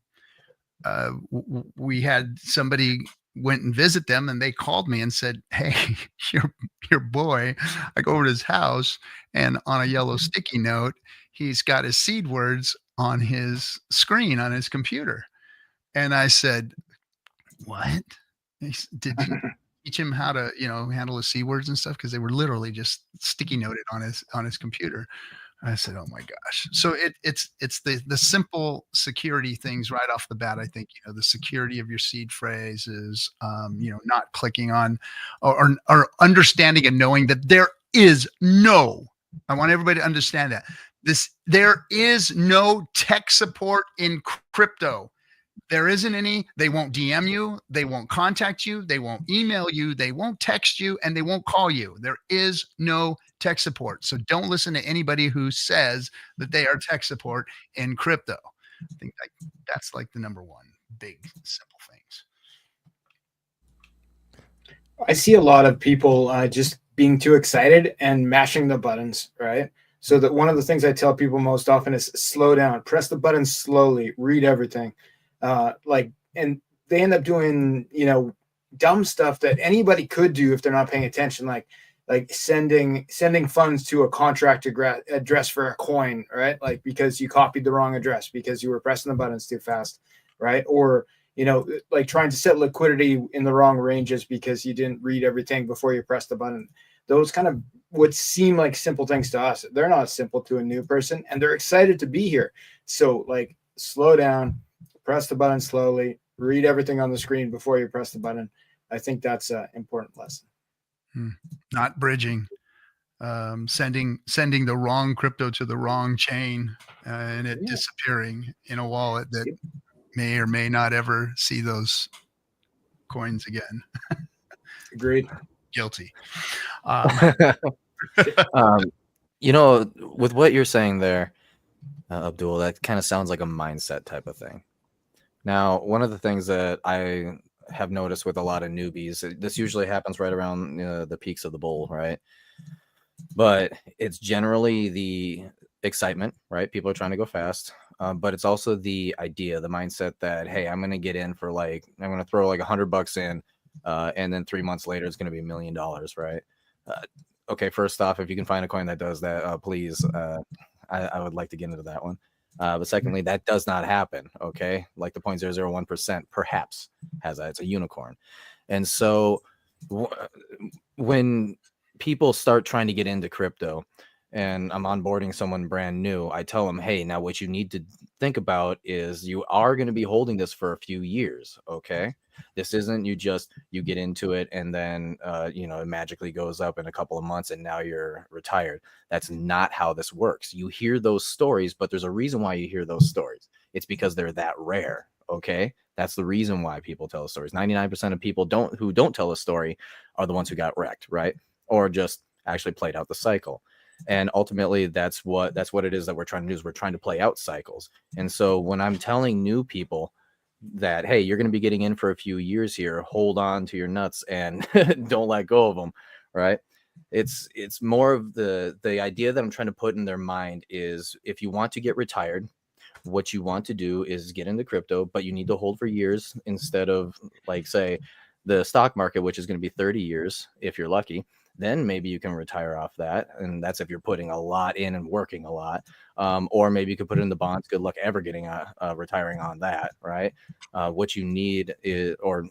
we had somebody went and visit them, and they called me and said, "Hey, your boy." I go over to his house, and on a yellow sticky note, he's got his seed words on his screen on his computer. And I said, "What? Did you teach him how to handle his seed words and stuff?" Because they were literally just sticky noted on his computer. I said, "Oh my gosh!" So it's the simple security things right off the bat. I think the security of your seed phrases, not clicking on, or understanding and knowing that there is no. I want everybody to understand that there is no tech support in crypto. There isn't any. They won't DM you. They won't contact you. They won't email you. They won't text you, and they won't call you. There is no tech support. So don't listen to anybody who says that they are tech support in crypto. I think that's like the number one big simple things. I see a lot of people just being too excited and mashing the buttons, right? So that one of the things I tell people most often is slow down, press the button slowly, read everything. And they end up doing, dumb stuff that anybody could do if they're not paying attention, like sending funds to a contract address for a coin, right? Like because you copied the wrong address because you were pressing the buttons too fast, right? Or like trying to set liquidity in the wrong ranges because you didn't read everything before you press the button. Those kind of would seem like simple things to us. They're not simple to a new person, and they're excited to be here. So like slow down, press the button slowly, read everything on the screen before you press the button. I think that's an important lesson. Not bridging, sending the wrong crypto to the wrong chain, and it disappearing in a wallet that may or may not ever see those coins again. Agreed. Guilty. With what you're saying there, Abdul, that kind of sounds like a mindset type of thing. Now, one of the things that I have noticed with a lot of newbies, this usually happens right around the peaks of the bull, right? But it's generally the excitement, right? People are trying to go fast, but it's also the idea, the mindset that, hey, I'm going to get in for I'm going to throw like $100 in, and then 3 months later, it's going to be $1 million, right? Okay, first off, if you can find a coin that does that, please, I would like to get into that one. But secondly, that does not happen. Okay, like the 0.001% perhaps has that. It's a unicorn. And so when people start trying to get into crypto and I'm onboarding someone brand new, I tell them, hey, now what you need to think about is you are going to be holding this for a few years. Okay, this isn't you get into it and then it magically goes up in a couple of months and now you're retired. That's not how this works. You hear those stories, but there's a reason why you hear those stories. It's because they're that rare. Okay, that's the reason why people tell the stories. 99% of people who don't tell a story are the ones who got wrecked, right? Or just actually played out the cycle. And ultimately, that's what it is that we're trying to do, is we're trying to play out cycles. And so when I'm telling new people that, hey, you're going to be getting in for a few years here, hold on to your nuts and don't let go of them, right? It's more of the idea that I'm trying to put in their mind is, if you want to get retired, what you want to do is get into crypto, but you need to hold for years instead of, like, say, the stock market, which is going to be 30 years if you're lucky. Then maybe you can retire off that. And that's if you're putting a lot in and working a lot. Or maybe you could put it in the bonds. Good luck ever getting retiring on that, right? What you need is, or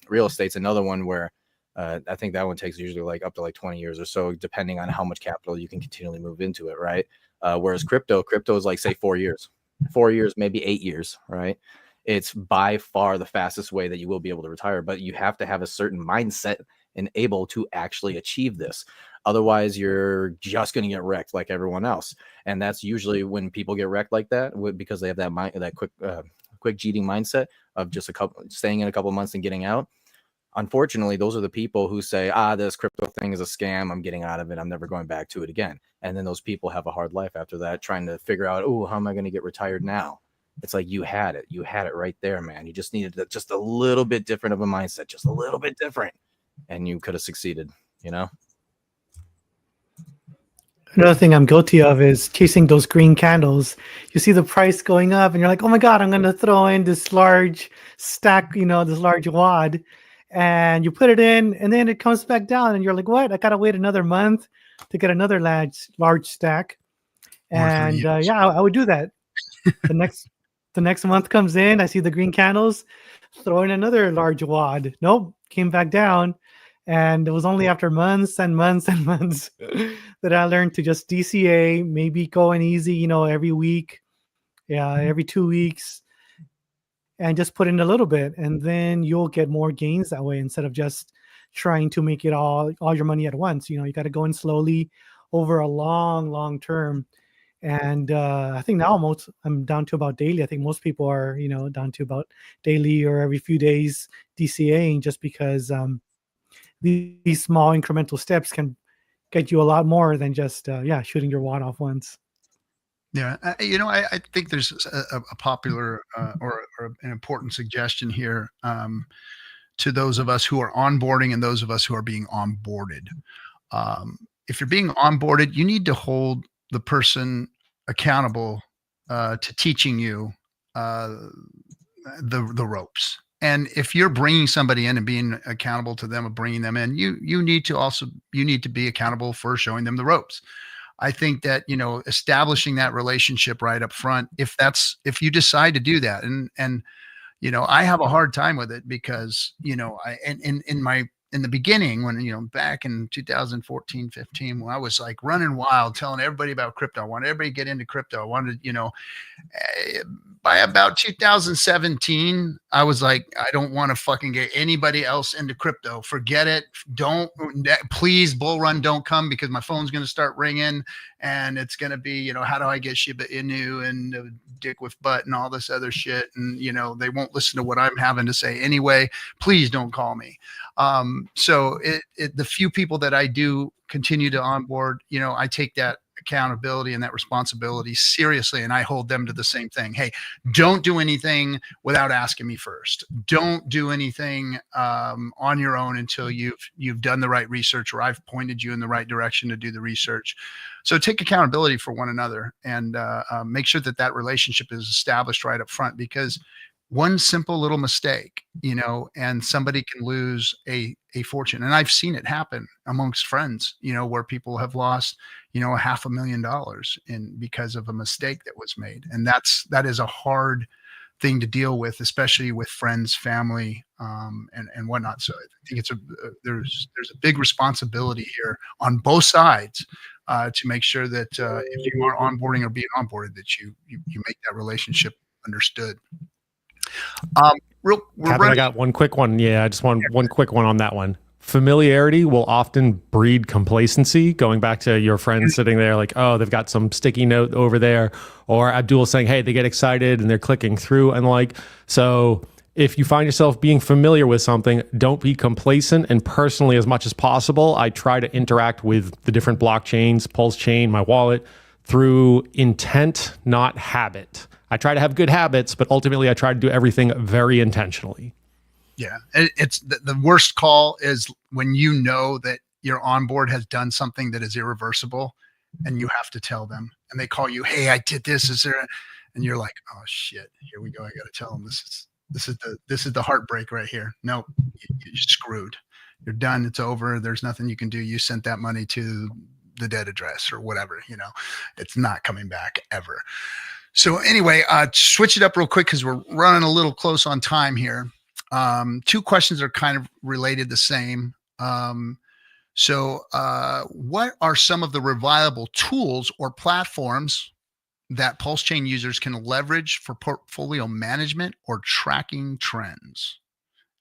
real estate's another one where I think that one takes usually up to 20 years or so, depending on how much capital you can continually move into it, right? Whereas crypto is say 4 years, maybe 8 years, right? It's by far the fastest way that you will be able to retire, but you have to have a certain mindset and able to actually achieve this. Otherwise, you're just going to get wrecked like everyone else. And that's usually when people get wrecked like that, because they have that quick cheating mindset of just staying in a couple months and getting out. Unfortunately, those are the people who say, this crypto thing is a scam. I'm getting out of it. I'm never going back to it again. And then those people have a hard life after that, trying to figure out, how am I going to get retired now? It's like, you had it right there, man. You just needed just a little bit different of a mindset, just a little bit different, and you could have succeeded, Another thing I'm guilty of is chasing those green candles. You see the price going up and you're like, oh my God, I'm going to throw in this large stack, this large wad. And you put it in and then it comes back down and you're like, what? I got to wait another month to get another large stack. And I would do that. The next month comes in, I see the green candles, throw in another large wad. Nope, came back down. And it was only after months and months and months that I learned to just DCA, maybe going easy, every week, every 2 weeks, and just put in a little bit. And then you'll get more gains that way instead of just trying to make it all your money at once. You got to go in slowly over a long term. And I think now I'm down to about daily. I think most people are, down to about daily or every few days DCAing, just because these small incremental steps can get you a lot more than just shooting your wad off once. Yeah, I think there's a popular or an important suggestion here to those of us who are onboarding and those of us who are being onboarded. If you're being onboarded, you need to hold the person accountable to teaching you the ropes. And if you're bringing somebody in and being accountable to them of bringing them in, you need to be accountable for showing them the ropes. I think that, establishing that relationship right up front, if you decide to do that, and I have a hard time with it because, in the beginning, when, back in 2014, 15, when I was like running wild, telling everybody about crypto, I wanted everybody to get into crypto. I wanted, by about 2017, I was like, I don't want to fucking get anybody else into crypto. Forget it. Please, bull run, don't come, because my phone's going to start ringing and it's going to be, how do I get Shiba Inu and dick with butt and all this other shit. And, they won't listen to what I'm having to say anyway. Please don't call me. So the few people that I do continue to onboard, I take that accountability and that responsibility seriously, and I hold them to the same thing. Hey, don't do anything without asking me first. Don't do anything on your own until you've done the right research, or I've pointed you in the right direction to do the research. So take accountability for one another, and make sure that relationship is established right up front, because one simple little mistake, and somebody can lose a fortune. And I've seen it happen amongst friends, where people have lost, $500,000 because of a mistake that was made. And that is a hard thing to deal with, especially with friends, family, and whatnot. So I think there's a big responsibility here on both sides to make sure that if you are onboarding or being onboarded, that you make that relationship understood. I got one quick one. Yeah, I just want one quick one on that one. Familiarity will often breed complacency. Going back to your friend sitting there like, oh, they've got some sticky note over there, or Abdul saying, hey, they get excited and they're clicking through, and so if you find yourself being familiar with something, don't be complacent. And personally, as much as possible, I try to interact with the different blockchains, Pulse Chain, my wallet, through intent, not habit. I try to have good habits, but ultimately I try to do everything very intentionally. Yeah. It's the worst call is when that your onboard has done something that is irreversible and you have to tell them, and they call you, hey, I did this. Is there? And you're like, oh shit, here we go. I got to tell them this is the heartbreak right here. No, you're screwed. You're done. It's over. There's nothing you can do. You sent that money to the dead address or whatever, it's not coming back ever. So anyway, switch it up real quick because we're running a little close on time here. Two questions are kind of related the same. So what are some of the reliable tools or platforms that Pulse Chain users can leverage for portfolio management or tracking trends?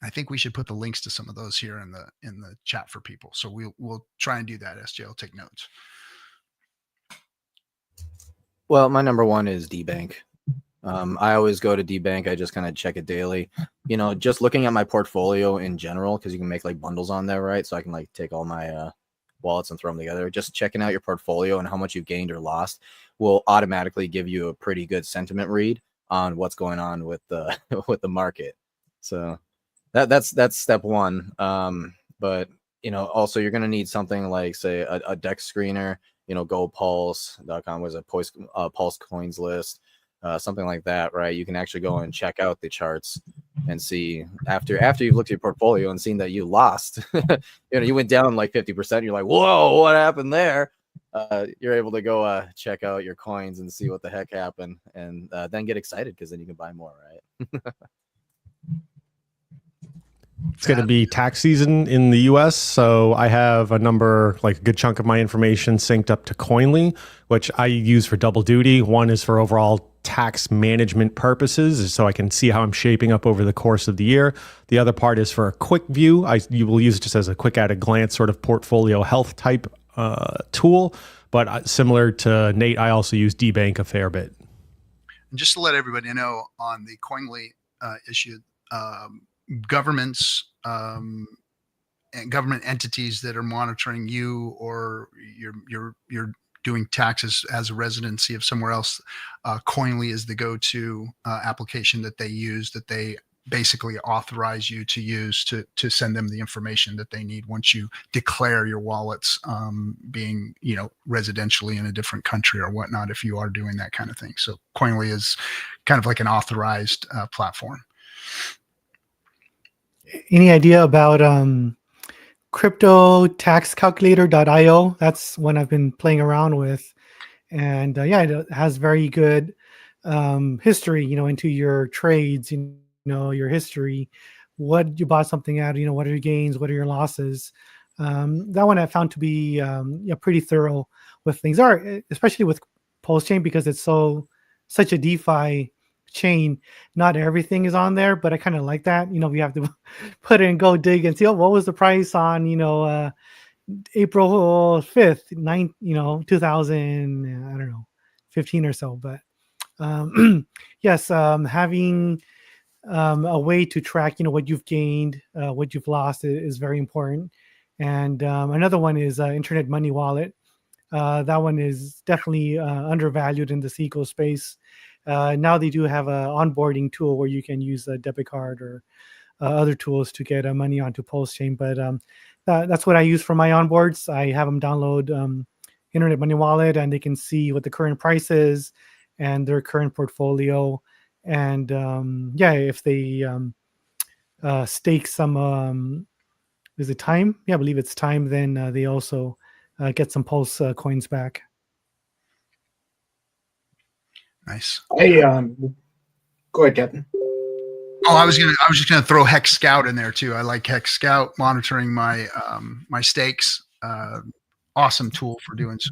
I think we should put the links to some of those here in the chat for people. So we'll try and do that. SJ will take notes. Well, my number one is DBank. I always go to DBank. I just kind of check it daily. Just looking at my portfolio in general, because you can make like bundles on there, right? So I can like take all my wallets and throw them together. Just checking out your portfolio and how much you've gained or lost will automatically give you a pretty good sentiment read on what's going on with the with the market. So that's step one. But also you're gonna need something like, say, a dex screener. GoPulse.com was a Pulse Coins list. Something like that, right? You can actually go and check out the charts and see after you've looked at your portfolio and seen that you lost, you went down like 50%. You're like, whoa, what happened there? You're able to go check out your coins and see what the heck happened, and then get excited because then you can buy more, right? It's going to be tax season in the US. So I have a good chunk of my information synced up to Coinly, which I use for double duty. One is for overall tax management purposes, so I can see how I'm shaping up over the course of the year. The other part is for a quick view. You will use it just as a quick at a glance sort of portfolio health type tool. But similar to Nate, I also use DBank a fair bit. And just to let everybody know, on the Coinly issue, governments and government entities that are monitoring you, or you're doing taxes as a residency of somewhere else, Coinly is the go-to application that they use, that they basically authorize you to use to send them the information that they need once you declare your wallets being residentially in a different country or whatnot, if you are doing that kind of thing. So Coinly is kind of like an authorized platform. Any idea about cryptotaxcalculator.io? That's one I've been playing around with, and it has very good history, into your trades, your history, what you bought something at, what are your gains, what are your losses. That one I found to be pretty thorough with things, especially with Pulse Chain, because it's such a DeFi chain. Not everything is on there, but I kind of like that. We have to put in, go dig and see, what was the price on April 5th, 2000, I don't know, 15 or so. But yes, having a way to track what you've gained, what you've lost is very important. And another one is Internet Money Wallet. That one is definitely undervalued in this eco space. Now they do have an onboarding tool where you can use a debit card or other tools to get money onto Pulse Chain. But that's what I use for my onboards. I have them download Internet Money Wallet, and they can see what the current price is and their current portfolio. And if they stake some, is it time? Yeah, I believe it's time. Then they also get some Pulse coins back. Nice. Hey, go ahead, Captain. Oh, I was just gonna throw Hex Scout in there too. I like Hex Scout monitoring my my stakes. Awesome tool for doing so.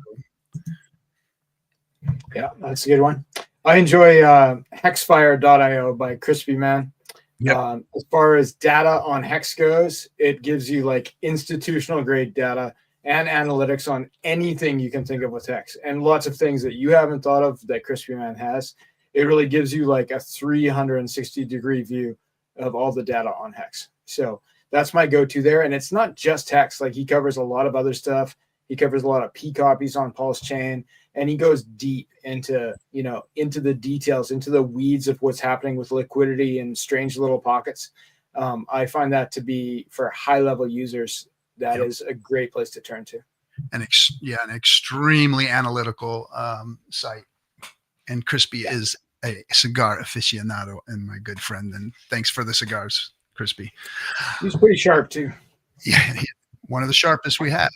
Yeah, that's a good one. I enjoy hexfire.io by Crispy Man. Yep. As far as data on Hex goes, it gives you like institutional grade data and analytics on anything you can think of with Hex, and lots of things that you haven't thought of that Crispy Man has. It really gives you like a 360-degree view of all the data on Hex. So that's my go-to there. And it's not just Hex. Like, he covers a lot of other stuff. He covers a lot of P copies on Pulse Chain, and he goes deep into the details, into the weeds of what's happening with liquidity and strange little pockets. I find that to be, for high-level users, that is a great place to turn to. An extremely analytical site. And Crispy is a cigar aficionado and my good friend. And thanks for the cigars, Crispy. He's pretty sharp too. Yeah, one of the sharpest we have.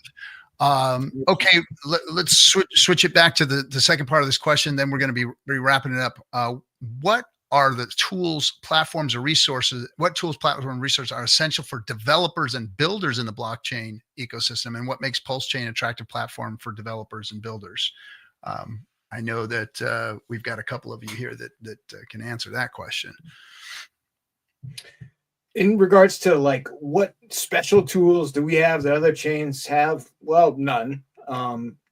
Okay, let's switch it back to the second part of this question. Then we're going to be wrapping it up. What are the tools, platforms, or resources? What tools, platforms, and resources are essential for developers and builders in the blockchain ecosystem, and what makes Pulse Chain an attractive platform for developers and builders? I know that we've got a couple of you here that can answer that question. In regards to like what special tools do we have that other chains have? Well, none,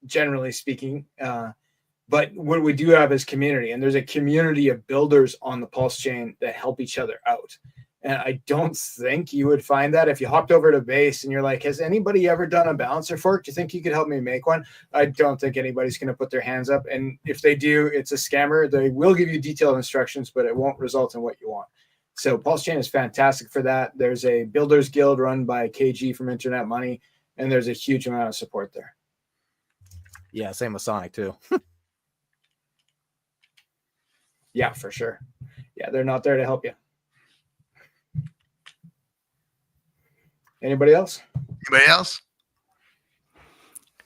generally speaking. But what we do have is community, and there's a community of builders on the Pulse chain that help each other out. And I don't think you would find that if you hopped over to base and you're like, has anybody ever done a balancer fork? Do you think you could help me make one? I don't think anybody's going to put their hands up. And if they do, it's a scammer. They will give you detailed instructions, but it won't result in what you want. So Pulse chain is fantastic for that. There's a builders guild run by KG from Internet Money, and there's a huge amount of support there. Yeah, same with Sonic too. Yeah, for sure. Yeah, they're not there to help you. Anybody else? Anybody else?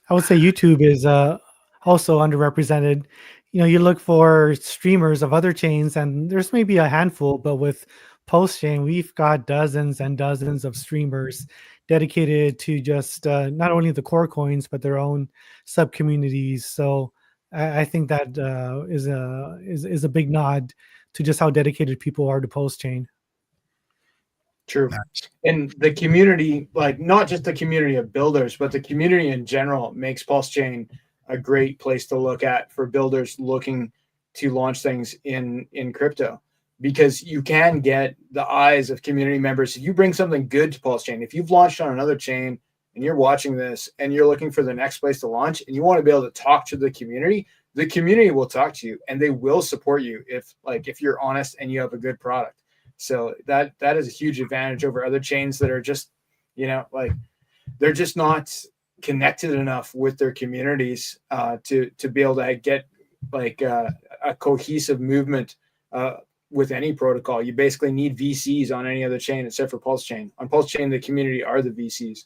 I would say YouTube is also underrepresented. You look for streamers of other chains, and there's maybe a handful, but with Pulse chain, we've got dozens and dozens of streamers dedicated to just not only the core coins, but their own sub communities. So I think that is a big nod to just how dedicated people are to Pulse chain. True. Nice. And the community, like not just the community of builders, but the community in general makes Pulse chain a great place to look at for builders looking to launch things in crypto, because you can get the eyes of community members. If you bring something good to Pulse chain, if you've launched on another chain and you're watching this and you're looking for the next place to launch and you want to be able to talk to the community will talk to you and they will support you if you're honest and you have a good product. So that is a huge advantage over other chains that are just, they're just not connected enough with their communities to be able to get a cohesive movement with any protocol. You basically need VCs on any other chain except for Pulse chain. On Pulse chain, the community are the VCs.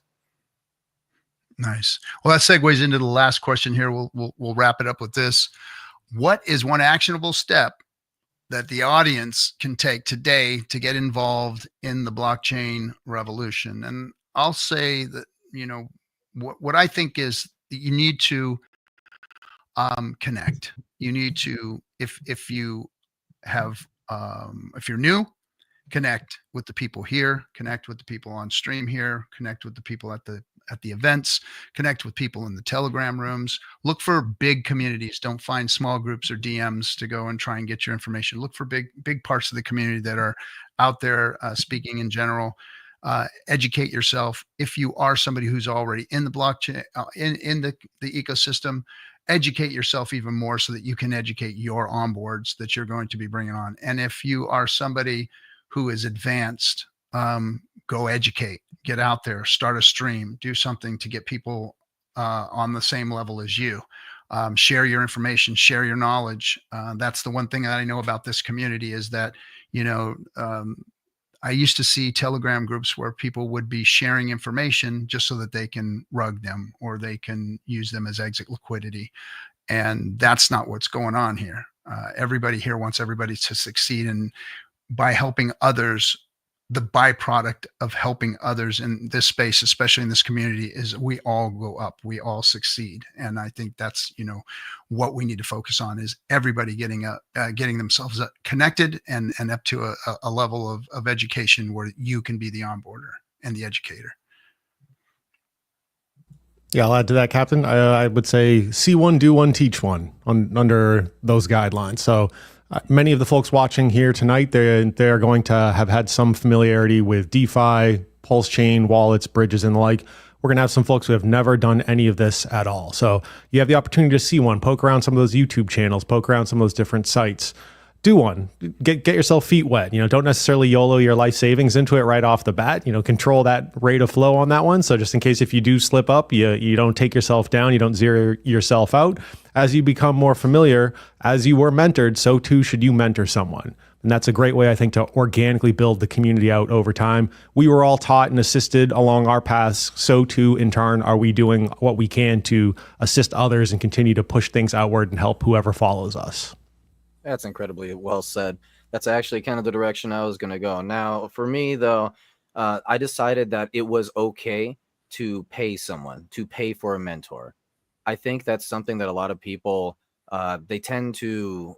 Nice. Well, that segues into the last question here. We'll wrap it up with this. What is one actionable step that the audience can take today to get involved in the blockchain revolution? And I'll say that, what I think is you need to connect. You need to, if you have, if you're new, connect with the people here, connect with the people on stream here, connect with the people at the events, connect with people in the Telegram rooms. Look for big communities. Don't find small groups or DMs to go and try and get your information. Look for big parts of the community that are out there speaking in general. Educate yourself. If you are somebody who's already in the blockchain, in the ecosystem, educate yourself even more so that you can educate your onboards that you're going to be bringing on. And if you are somebody who is advanced, go educate, get out there, start a stream, do something to get people on the same level as you. Share your information, share your knowledge. That's the one thing that I know about this community is that, I used to see Telegram groups where people would be sharing information just so that they can rug them or they can use them as exit liquidity. And that's not what's going on here. Everybody here wants everybody to succeed. And by helping others, the byproduct of helping others in this space, especially in this community, is we all go up, we all succeed. And I think that's, what we need to focus on is everybody getting themselves connected and up to a level of education where you can be the onboarder and the educator. Yeah, I'll add to that, Captain. I would say see one, do one, teach one under those guidelines. So many of the folks watching here tonight, they're going to have had some familiarity with DeFi, Pulse chain, wallets, bridges, and the like. We're going to have some folks who have never done any of this at all. So you have the opportunity to see one, poke around some of those YouTube channels, poke around some of those different sites. Do one. Get yourself feet wet. Don't necessarily YOLO your life savings into it right off the bat. Control that rate of flow on that one. So just in case if you do slip up, you don't take yourself down, you don't zero yourself out. As you become more familiar, as you were mentored, so too should you mentor someone. And that's a great way, I think, to organically build the community out over time. We were all taught and assisted along our paths. So too, in turn, are we doing what we can to assist others and continue to push things outward and help whoever follows us. That's incredibly well said. That's actually kind of the direction I was going to go. Now, for me, though, I decided that it was okay to pay someone, to pay for a mentor. I think that's something that a lot of people, they tend to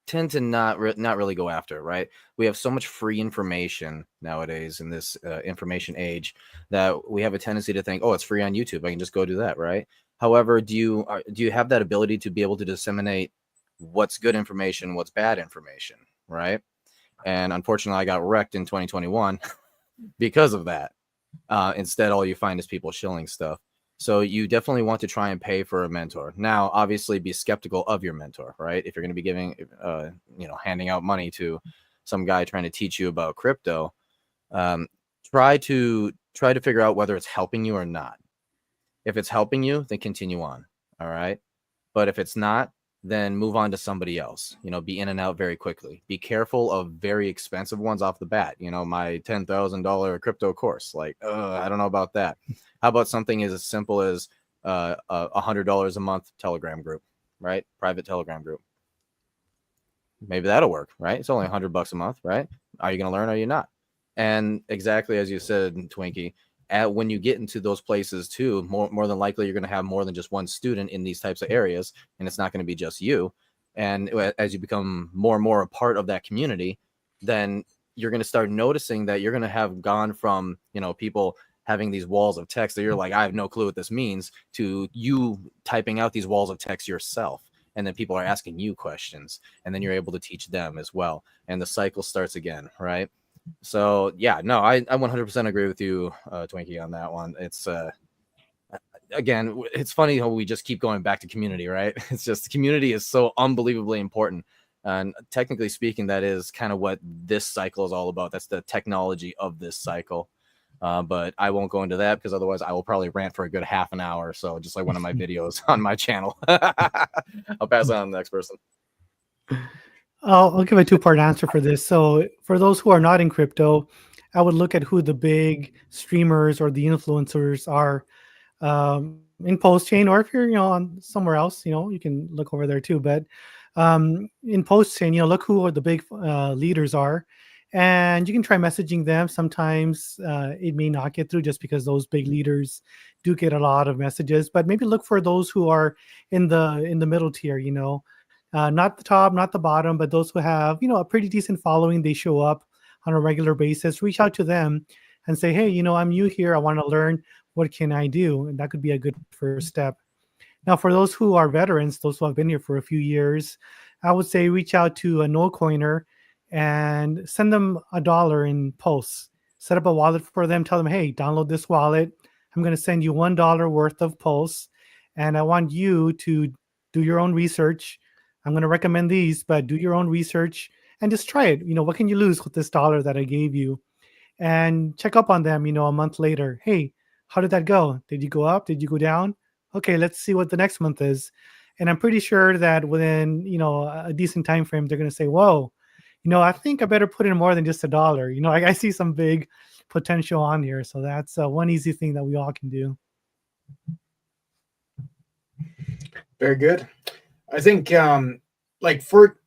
tend to not really go after it, right? We have so much free information nowadays in this information age that we have a tendency to think, oh, it's free on YouTube, I can just go do that, right? However, do you have that ability to be able to disseminate what's good information, what's bad information, right? And unfortunately, I got wrecked in 2021 because of that. Instead, all you find is people shilling stuff. So you definitely want to try and pay for a mentor. Now, obviously, be skeptical of your mentor, right? If you're going to be giving, handing out money to some guy trying to teach you about crypto, try to figure out whether it's helping you or not. If it's helping you, then continue on. All right. But if it's not, then move on to somebody else. Be in and out very quickly. Be careful of very expensive ones off the bat. My $10,000 crypto course, like, I don't know about that. How about something as simple as $100 a month Telegram group, right? Private Telegram group. Maybe that'll work, right? It's only $100 a month, right? Are you going to learn? Or are you not? And exactly as you said, Twinkie, when you get into those places too, more than likely you're going to have more than just one student in these types of areas, and it's not going to be just you. And as you become more and more a part of that community, then you're going to start noticing that you're going to have gone from people having these walls of text that you're like, I have no clue what this means, to you typing out these walls of text yourself, and then people are asking you questions, and then you're able to teach them as well, and the cycle starts again, right? So yeah, no, I 100% agree with you, Twinkie, on that one. It's again, it's funny how we just keep going back to community, right? It's just community is so unbelievably important, and technically speaking, that is kind of what this cycle is all about. That's the technology of this cycle. But I won't go into that because otherwise I will probably rant for a good half an hour. So just like one of my videos on my channel. I'll pass it on to the next person. I'll give a two-part answer for this. So for those who are not in crypto, I would look at who the big streamers or the influencers are in post-chain, or if you're on somewhere else, you can look over there too. But in post-chain, look who the big leaders are, and you can try messaging them. Sometimes it may not get through just because those big leaders do get a lot of messages. But maybe look for those who are in the middle tier. Not the top, not the bottom, but those who have, a pretty decent following. They show up on a regular basis. Reach out to them and say, hey, I'm new here. I want to learn. What can I do? And that could be a good first step. Now, for those who are veterans, those who have been here for a few years, I would say reach out to a no coiner and send them $1 in posts. Set up a wallet for them. Tell them, hey, download this wallet. I'm going to send you $1 worth of posts, and I want you to do your own research. I'm going to recommend these, but do your own research and just try it. What can you lose with this $1 that I gave you? And check up on them, a month later. Hey, how did that go? Did you go up? Did you go down? Okay, let's see what the next month is. And I'm pretty sure that within, a decent time frame, they're going to say, whoa, I think I better put in more than just $1. I see some big potential on here. So that's one easy thing that we all can do. Very good. I think like for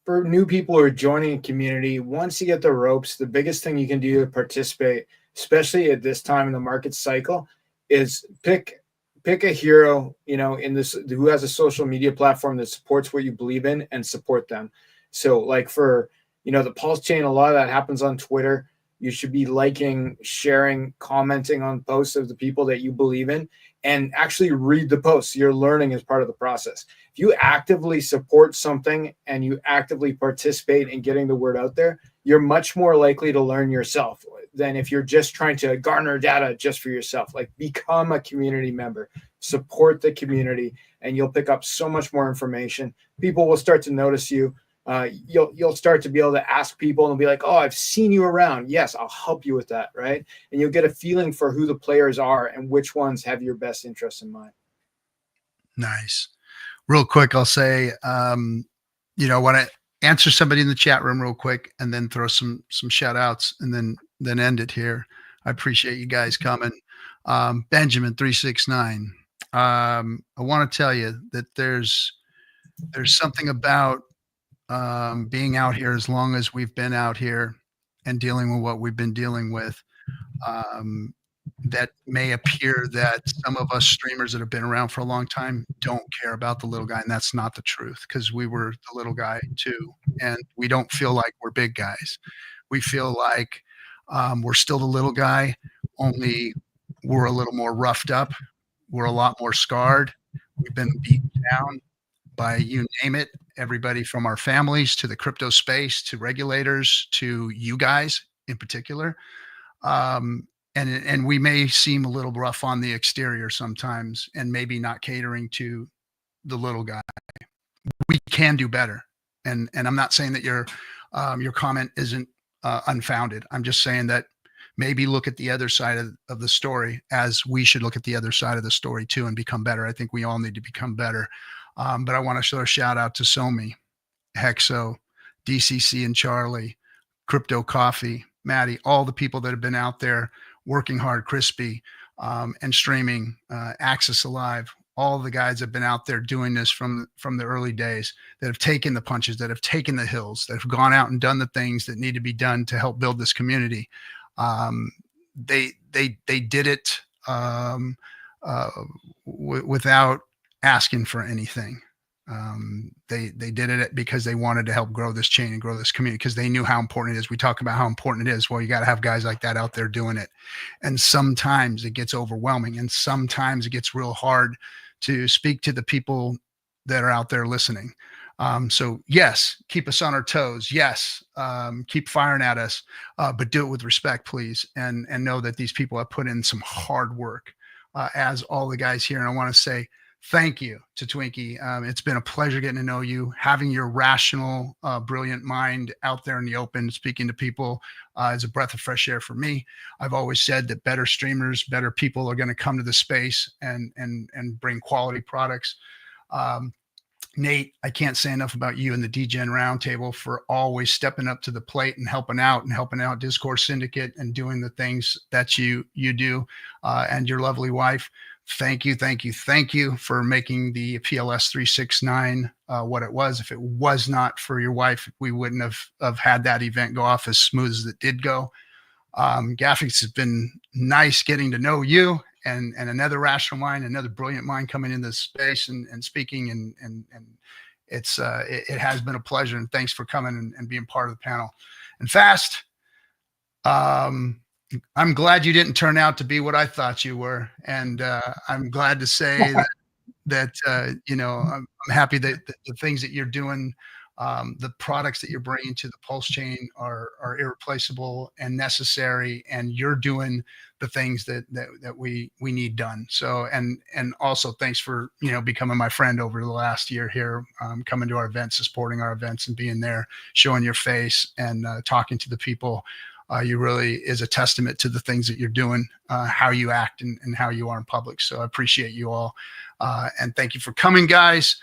new people who are joining a community, once you get the ropes, the biggest thing you can do to participate, especially at this time in the market cycle, is pick a hero, in this, who has a social media platform that supports what you believe in, and support them. So like for, the Pulse chain, a lot of that happens on Twitter. You should be liking, sharing, commenting on posts of the people that you believe in, and actually read the posts. You're learning as part of the process. If you actively support something and you actively participate in getting the word out there, you're much more likely to learn yourself than if you're just trying to garner data just for yourself. Like, become a community member, support the community, and you'll pick up so much more information. People will start to notice you. You'll start to be able to ask people and be like, oh, I've seen you around. Yes, I'll help you with that, right? And you'll get a feeling for who the players are and which ones have your best interests in mind. Nice. Real quick, I'll say, when I answer somebody in the chat room real quick, and then throw some shout outs, and then end it here. I appreciate you guys coming. Benjamin 369. I want to tell you that there's something about being out here as long as we've been out here and dealing with what we've been dealing with. that may appear that some of us streamers that have been around for a long time don't care about the little guy, and that's not the truth, because we were the little guy too, and we don't feel like we're big guys. We feel like we're still the little guy, only we're a little more roughed up. We're a lot more scarred. We've been beaten down by you name it, everybody from our families to the crypto space to regulators to you guys in particular. And we may seem a little rough on the exterior sometimes, and maybe not catering to the little guy. We can do better, and I'm not saying that your comment isn't unfounded. I'm just saying that maybe look at the other side of the story, as we should look at the other side of the story too, and become better. I think we all need to become better. But I want to show a shout out to Somi, Hexo, DCC and Charlie, Crypto Coffee, Maddie, all the people that have been out there working hard, Crispy, and streaming, Axis Alive, all the guys that have been out there doing this from the early days, that have taken the punches, that have taken the hills, that have gone out and done the things that need to be done to help build this community. They did it without asking for anything. They did it because they wanted to help grow this chain and grow this community, because they knew how important it is. We talk about how important it is. Well, you got to have guys like that out there doing it. And sometimes it gets overwhelming, and sometimes it gets real hard to speak to the people that are out there listening. So yes, keep us on our toes. Yes. Keep firing at us, but do it with respect, please. And know that these people have put in some hard work, as all the guys here. And I want to say thank you to Twinkie. It's been a pleasure getting to know you, having your rational, brilliant mind out there in the open, speaking to people, is a breath of fresh air for me. I've always said that better streamers, better people are going to come to the space and bring quality products. Nate, I can't say enough about you and the DGen Roundtable for always stepping up to the plate and helping out Discord Syndicate and doing the things that you do, and your lovely wife. Thank you for making the PLS 369 what it was. If it was not for your wife, we wouldn't have had that event go off as smooth as it did go. Gaffix, has been nice getting to know you and another rational mind, another brilliant mind coming into this space and speaking, and it has been a pleasure, and thanks for coming and being part of the panel. And Fast, I'm glad you didn't turn out to be what I thought you were, and I'm glad to say that I'm happy that the things that you're doing, the products that you're bringing to the Pulse chain are irreplaceable and necessary, and you're doing the things that we need done. So, and also thanks for becoming my friend over the last year here, coming to our events, supporting our events, and being there, showing your face, and talking to the people. You really is a testament to the things that you're doing, how you act, and how you are in public. So I appreciate you all. And thank you for coming, guys.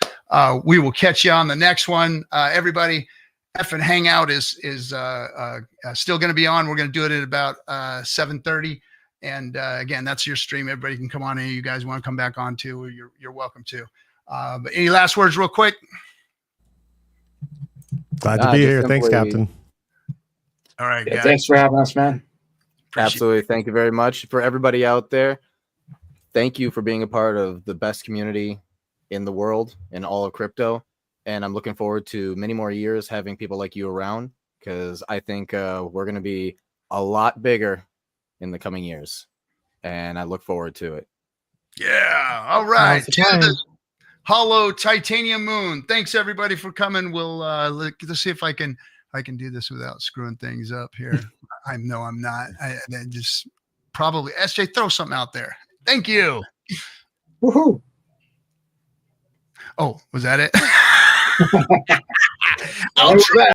We will catch you on the next one. Everybody, effing Hangout is still going to be on. We're going to do it at about 7:30. And again, that's your stream. Everybody can come on in. You guys want to come back on too, you're welcome to. But any last words real quick? Glad to be here. Thanks, Captain. All right, guys. Thanks for having us, man. Absolutely. Thank you very much. For everybody out there, thank you for being a part of the best community in the world, in all of crypto. And I'm looking forward to many more years having people like you around, because I think we're going to be a lot bigger in the coming years. And I look forward to it. Yeah. All right. To the Hollow Titanium Moon. Thanks, everybody, for coming. We'll let's see if I can do this without screwing things up here. I know I'm not. I just probably SJ, throw something out there. Thank you. Woohoo. Oh, was that it? Outro.